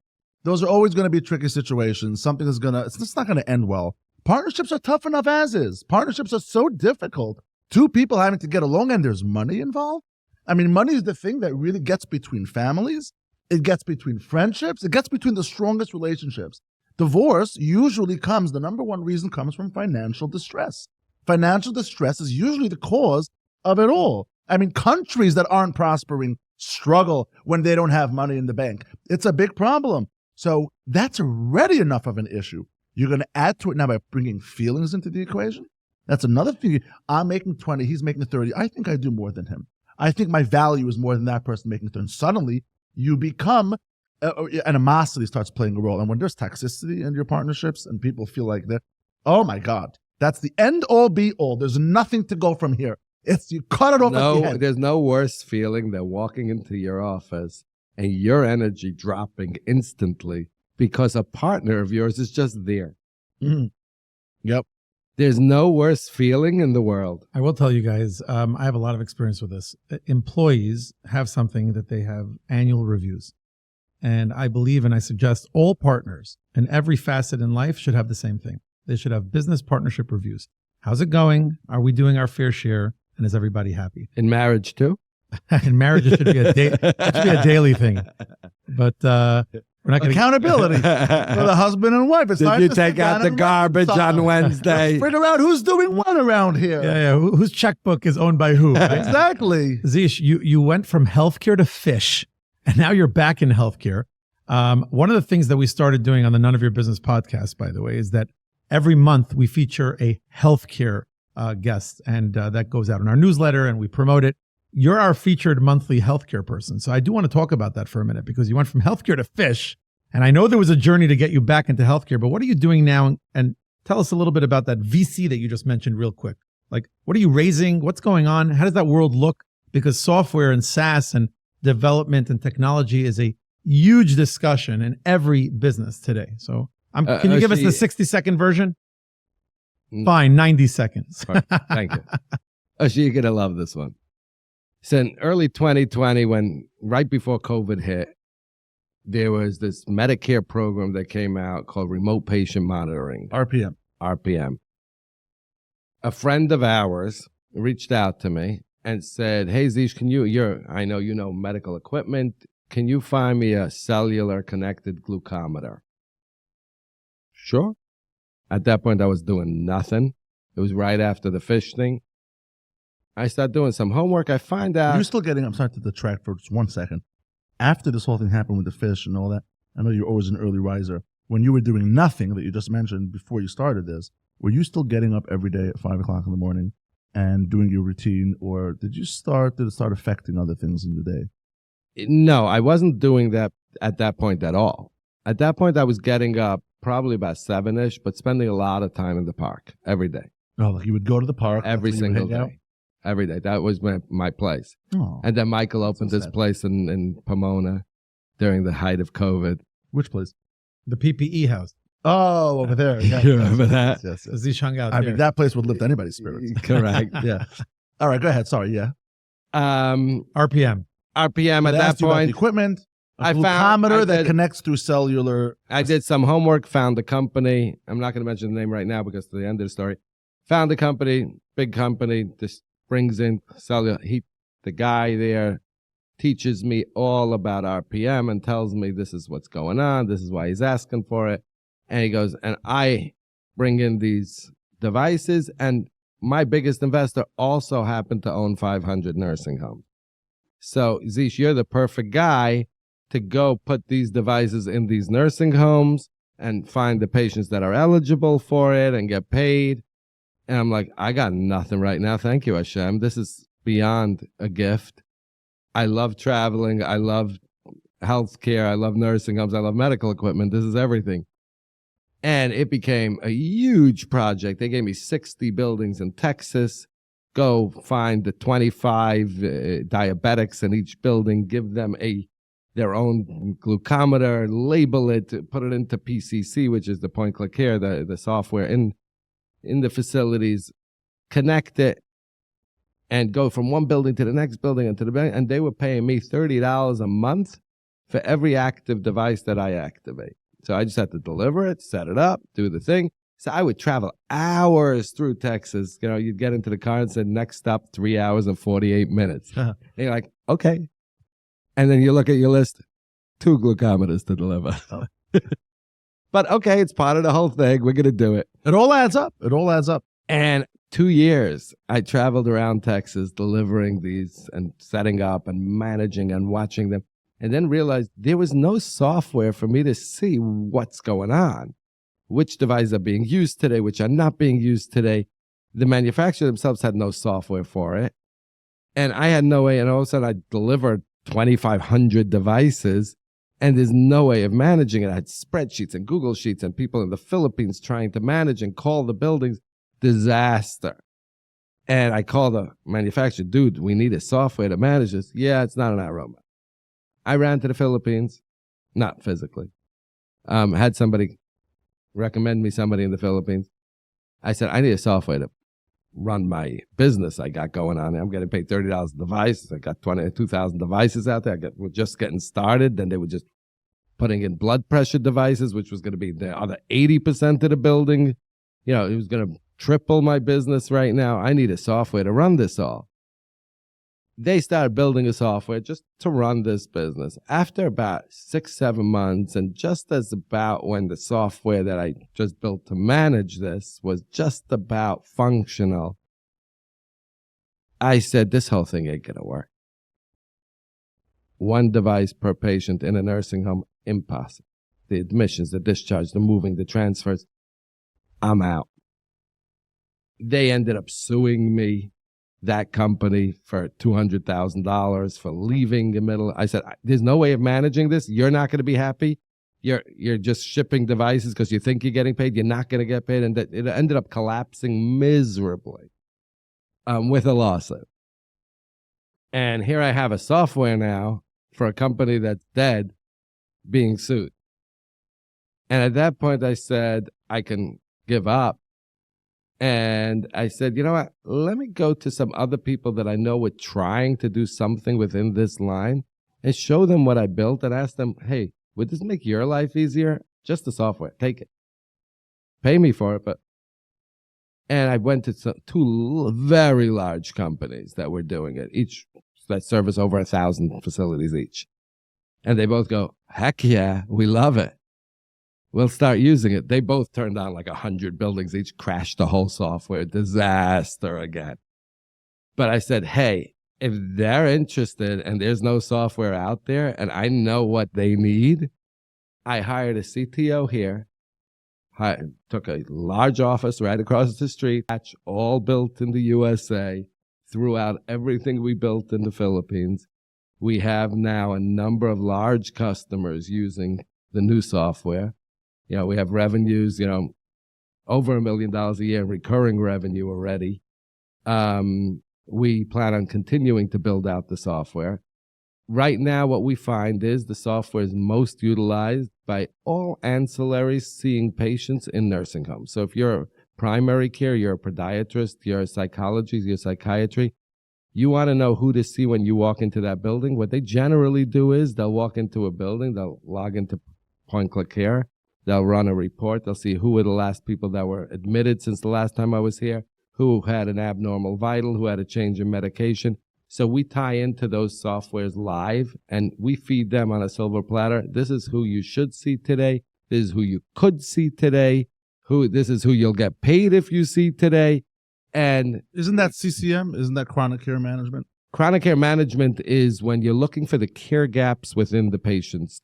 Those are always going to be tricky situations. Something is it's just not going to end well. Partnerships are tough enough as is. Partnerships are so difficult. Two people having to get along, and there's money involved. I mean, money is the thing that really gets between families. It gets between friendships. It gets between the strongest relationships. Divorce usually the number one reason comes from financial distress. Financial distress is usually the cause of it all. I mean, countries that aren't prospering struggle when they don't have money in the bank. It's a big problem. So that's already enough of an issue. You're going to add to it now by bringing feelings into the equation. That's another thing. I'm making 20, he's making 30. I think I do more than him. I think my value is more than that person making 30. And suddenly you become, animosity starts playing a role. And when there's toxicity in your partnerships and people feel like that, oh my God, that's the end all be all. There's nothing to go from here. You cut it off at the end. There's no worse feeling than walking into your office and your energy dropping instantly because a partner of yours is just there. Mm-hmm. Yep. There's no worse feeling in the world. I will tell you guys, I have a lot of experience with this. Employees have something that they have annual reviews. And I believe and I suggest all partners in every facet in life should have the same thing. They should have business partnership reviews. How's it going? Are we doing our fair share? And is everybody happy? In marriage too? In marriage, it should be a daily thing. But we're not going accountability for the husband and wife. It's Did you take out the garbage on Wednesday? Figure out who's doing what around here. Yeah. Whose checkbook is owned by who? Right? Exactly. Zeesh, you went from healthcare to fish, and now you're back in healthcare. One of the things that we started doing on the None of Your Business podcast, by the way, is that every month we feature a healthcare guest, and that goes out in our newsletter, and we promote it. You're our featured monthly healthcare person. So I do want to talk about that for a minute, because you went from healthcare to fish. And I know there was a journey to get you back into healthcare, but what are you doing now? And tell us a little bit about that VC that you just mentioned real quick. Like, what are you raising? What's going on? How does that world look? Because software and SaaS and development and technology is a huge discussion in every business today. So can you give us the 60-second version? Fine, 90 seconds. Thank you. Ushy, you're going to love this one. So in early 2020, when right before COVID hit, there was this Medicare program that came out called Remote Patient Monitoring, RPM. RPM. A friend of ours reached out to me and said, "Hey, Zeesh, I know you know medical equipment. Can you find me a cellular connected glucometer?" Sure. At that point, I was doing nothing. It was right after the fish thing. I started doing some homework. I find out. You're still getting, I'm sorry to detract for just 1 second. After this whole thing happened with the fish and all that, I know you're always an early riser. When you were doing nothing that you just mentioned before you started this, were you still getting up every day at 5 o'clock in the morning and doing your routine, or did it start affecting other things in the day? No, I wasn't doing that at that point at all. At that point, I was getting up probably about 7-ish, but spending a lot of time in the park every day. Oh, like you would go to the park Every that's where you would single hang out? day. Every day. That was my place. Oh, And then Michael opened so his sad. place in Pomona during the height of COVID. which place? The PPE house. Oh, over there. Yeah. You remember that? Yes. Zeesh hung out I there. mean, that place would lift anybody's spirits. Correct. Yeah. All right, go ahead. Sorry. Yeah. RPM. RPM at They that asked you about the point, equipment, a I glucometer that did- connects through cellular. I did some homework, found a company. I'm not going to mention the name right now because to the end of the story. Found a company, big company, this brings in cellular. The guy there teaches me all about RPM and tells me this is what's going on. This is why he's asking for it. And he goes, and I bring in these devices, and my biggest investor also happened to own 500 nursing homes. So, Zeesh, you're the perfect guy to go put these devices in these nursing homes and find the patients that are eligible for it and get paid. And I'm like, I got nothing right now. Thank you, Hashem. This is beyond a gift. I love traveling. I love healthcare. I love nursing homes. I love medical equipment. This is everything. And it became a huge project. They gave me 60 buildings in Texas. Go find the 25 diabetics in each building, give them their own glucometer, label it, put it into PCC, which is the point-click care, the software in the facilities, connect it, and go from one building to the next building and to the building. And they were paying me $30 a month for every active device that I activate. So I just had to deliver it, set it up, do the thing. So I would travel hours through Texas. You know, you'd get into the car and say, next stop, 3 hours and 48 minutes. And you're like, okay. And then you look at your list, 2 glucometers to deliver. Oh. But okay, it's part of the whole thing. We're going to do it. It all adds up. It all adds up. And 2 years, I traveled around Texas delivering these and setting up and managing and watching them. And then realized there was no software for me to see what's going on. Which devices are being used today, which are not being used today. The manufacturer themselves had no software for it. And I had no way. And all of a sudden, I delivered 2,500 devices, and there's no way of managing it. I had spreadsheets and Google Sheets and people in the Philippines trying to manage and call the buildings. Disaster. And I called the manufacturer, dude, we need a software to manage this. Yeah, it's not in our roadmap. I ran to the Philippines, not physically. Had somebody recommend me somebody in the Philippines. I said, I need a software to run my business I got going on. I'm getting paid $30 a device. I got 2,000 devices out there. We're just getting started. Then they were just putting in blood pressure devices, which was going to be the other 80% of the building. You know, it was going to triple my business right now. I need a software to run this all. They started building a software just to run this business. After about 6-7 months, and just as about when the software that I just built to manage this was just about functional, I said, this whole thing ain't going to work. 1 device per patient in a nursing home, impossible. The admissions, the discharge, the moving, the transfers, I'm out. They ended up suing me, that company, for $200,000 for leaving the middle. I said, there's no way of managing this. You're not going to be happy. You're just shipping devices because you think you're getting paid. You're not going to get paid. And it ended up collapsing miserably with a lawsuit. And here I have a software now for a company that's dead being sued. And at that point, I said, I can give up. And I said, you know what? Let me go to some other people that I know were trying to do something within this line and show them what I built and ask them, hey, would this make your life easier? Just the software. Take it. Pay me for it. And I went to two very large companies that were doing it, each that service over 1,000 facilities each. And they both go, heck yeah, we love it. We'll start using it. They both turned on like 100 buildings, each crashed the whole software. Disaster again. But I said, hey, if they're interested and there's no software out there and I know what they need, I hired a CTO here. I took a large office right across the street, all built in the USA, threw out everything we built in the Philippines. We have now a number of large customers using the new software. You know, we have revenues, you know, over $1 million a year in recurring revenue already. We plan on continuing to build out the software. Right now, what we find is the software is most utilized by all ancillaries seeing patients in nursing homes. So if you're primary care, you're a podiatrist, you're a psychologist, you're psychiatry, you want to know who to see when you walk into that building. What they generally do is they'll walk into a building, they'll log into point-click care, they'll run a report, they'll see who were the last people that were admitted since the last time I was here, who had an abnormal vital, who had a change in medication. So we tie into those softwares live, and we feed them on a silver platter. This is who you should see today. This is who you could see today. This is who you'll get paid if you see today. And isn't that CCM? Isn't that chronic care management? Chronic care management is when you're looking for the care gaps within the patient's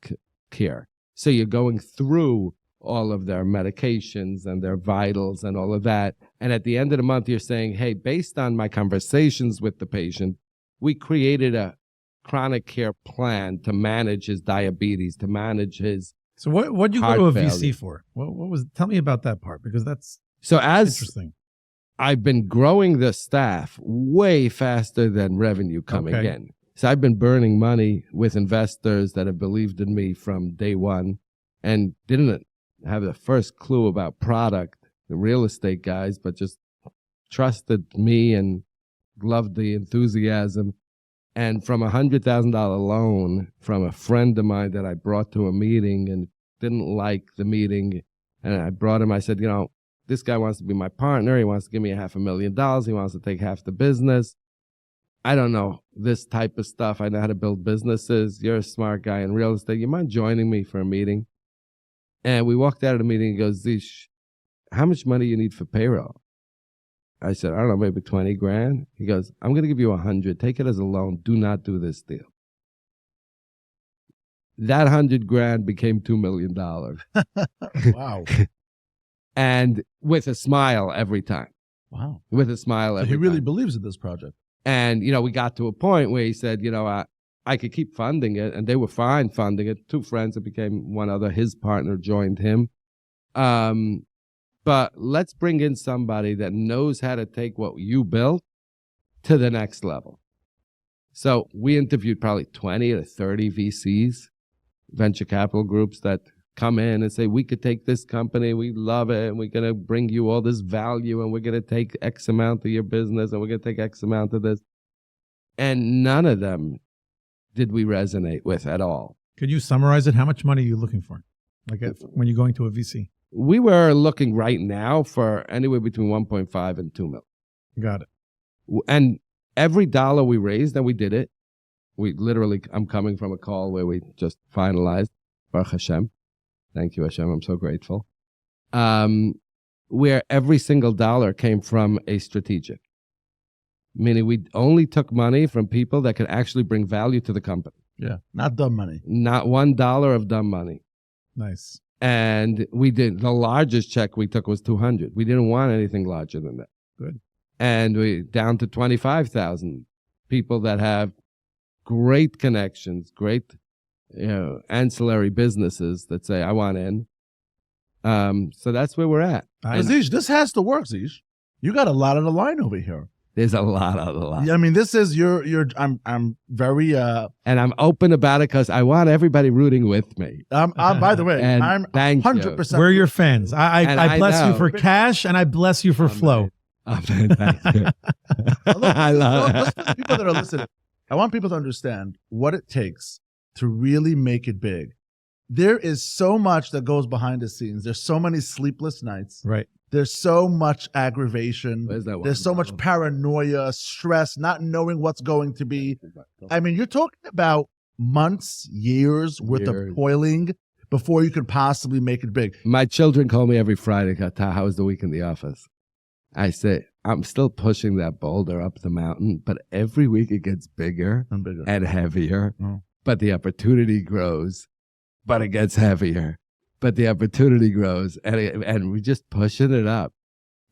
care. So you're going through all of their medications and their vitals and all of that. And at the end of the month, you're saying, hey, based on my conversations with the patient, we created a chronic care plan to manage his diabetes, to manage his So what did you go to a failure. VC for? What was? Tell me about that part, because that's So as interesting. I've been growing the staff way faster than revenue coming Okay. in. So I've been burning money with investors that have believed in me from day one and didn't have the first clue about product, the real estate guys, but just trusted me and loved the enthusiasm. And from $100,000 loan from a friend of mine that I brought to a meeting and didn't like the meeting, and I brought him, I said, you know, this guy wants to be my partner. He wants to give me $500,000. He wants to take half the business. I don't know this type of stuff. I know how to build businesses. You're a smart guy in real estate. You mind joining me for a meeting? And we walked out of the meeting. He goes, Zeesh, how much money you need for payroll? I said, I don't know, maybe 20 grand. He goes, I'm going to give you 100. Take it as a loan. Do not do this deal. That 100 grand became $2 million. Wow. And with a smile every time. Wow. With a smile So every he really time. believes in this project. And, you know, we got to a point where he said, you know, I could keep funding it. And they were fine funding it. Two friends, it became one other. His partner joined him. But let's bring in somebody that knows how to take what you built to the next level. So we interviewed probably 20 to 30 VCs, venture capital groups that come in and say, we could take this company, we love it, and we're going to bring you all this value, and we're going to take X amount of your business, and we're going to take X amount of this. And none of them did we resonate with at all. Could you summarize it? How much money are you looking for? Like when you're going to a VC? We were looking right now for anywhere between 1.5 and 2 million. Got it. And every dollar we raised, and we did it, we literally, I'm coming from a call where we just finalized, Baruch Hashem. Thank you, Hashem. I'm so grateful. Where every single dollar came from a strategic. Meaning we only took money from people that could actually bring value to the company. Yeah. Not dumb money. Not $1 of dumb money. Nice. And we did, the largest check we took was 200. We didn't want anything larger than that. Good. And we down to 25,000 people that have great connections, great, you know, ancillary businesses that say, I want in. So that's where we're at. I know. Zeesh, this has to work, Zeesh. You got a lot on the line over here. There's a lot of the lot. Yeah, I mean, this is I'm very And I'm open about it because I want everybody rooting with me. by the way, And I'm thank you. 100%. We're your fans. I bless you know. for cash and I bless you for flow. Amen. Thank you. I love Listen to the people that are listening. I want people to understand what it takes to really make it big. There is so much that goes behind the scenes. There's so many sleepless nights. Right. There's so much aggravation. Where's that one? There's so much paranoia, stress, not knowing what's going to be. I mean, you're talking about months, years worth of toiling before you could possibly make it big. My children call me every Friday, Kata, how was the week in the office? I say, I'm still pushing that boulder up the mountain, but every week it gets bigger And bigger. and heavier. Oh. But the opportunity grows, but it gets heavier. But the opportunity grows, and we're just pushing it up.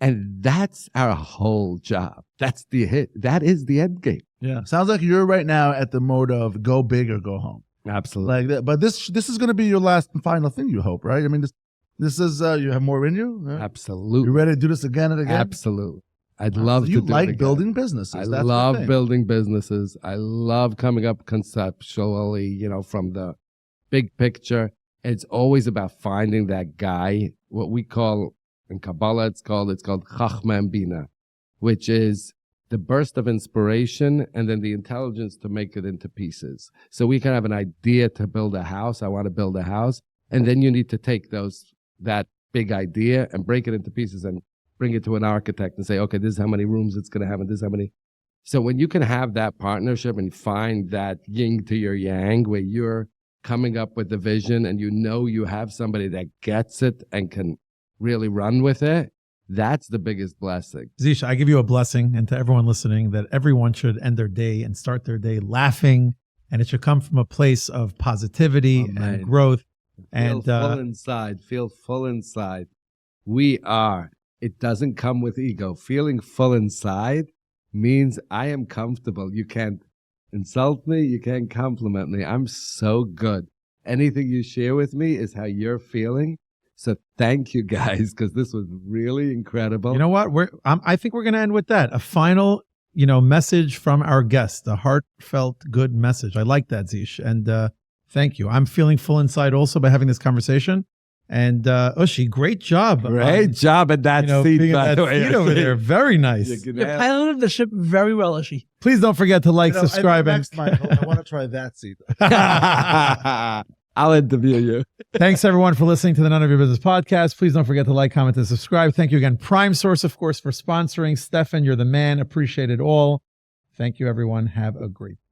And that's our whole job. That's the hit. That is the end game. Yeah. Sounds like you're right now at the mode of go big or go home. Absolutely. Like that. But this is going to be your last and final thing, you hope, right? I mean, this is, you have more in you? Right? Absolutely. You ready to do this again and again? Absolutely. I'd love to You do it like again. building businesses. I That's the love thing. building businesses. I love coming up conceptually, from the big picture. It's always about finding that guy, what we call in Kabbalah, it's called Chachma and Bina, which is the burst of inspiration and then the intelligence to make it into pieces. So we can have an idea to build a house. I want to build a house. And then you need to take that big idea and break it into pieces and bring it to an architect and say, okay, this is how many rooms it's going to have and this is how many. So when you can have that partnership and find that yin to your yang, where you're coming up with the vision and you have somebody that gets it and can really run with it, that's the biggest blessing. Zeesh, I give you a blessing, and to everyone listening, that everyone should end their day and start their day laughing, and it should come from a place of positivity and growth. Feel full inside. It doesn't come with ego. Feeling full inside means I am comfortable. You can't insult me. You can't compliment me. I'm so good. Anything you share with me is how you're feeling. So thank you guys, because this was really incredible. You know what? I think we're going to end with that. A final, message from our guest, a heartfelt, good message. I like that, Zeesh. And thank you. I'm feeling full inside also by having this conversation. And Ushy, great job. Great job at that seat, being by at the that way. seat over there. Very nice. You piloted the ship very well, Ushy. Please don't forget to like, subscribe, and I want to try that seat. I'll interview you. Thanks, everyone, for listening to the None of Your Business podcast. Please don't forget to like, comment, and subscribe. Thank you again, Prime Source, of course, for sponsoring. Stefan, you're the man. Appreciate it all. Thank you, everyone. Have a great day.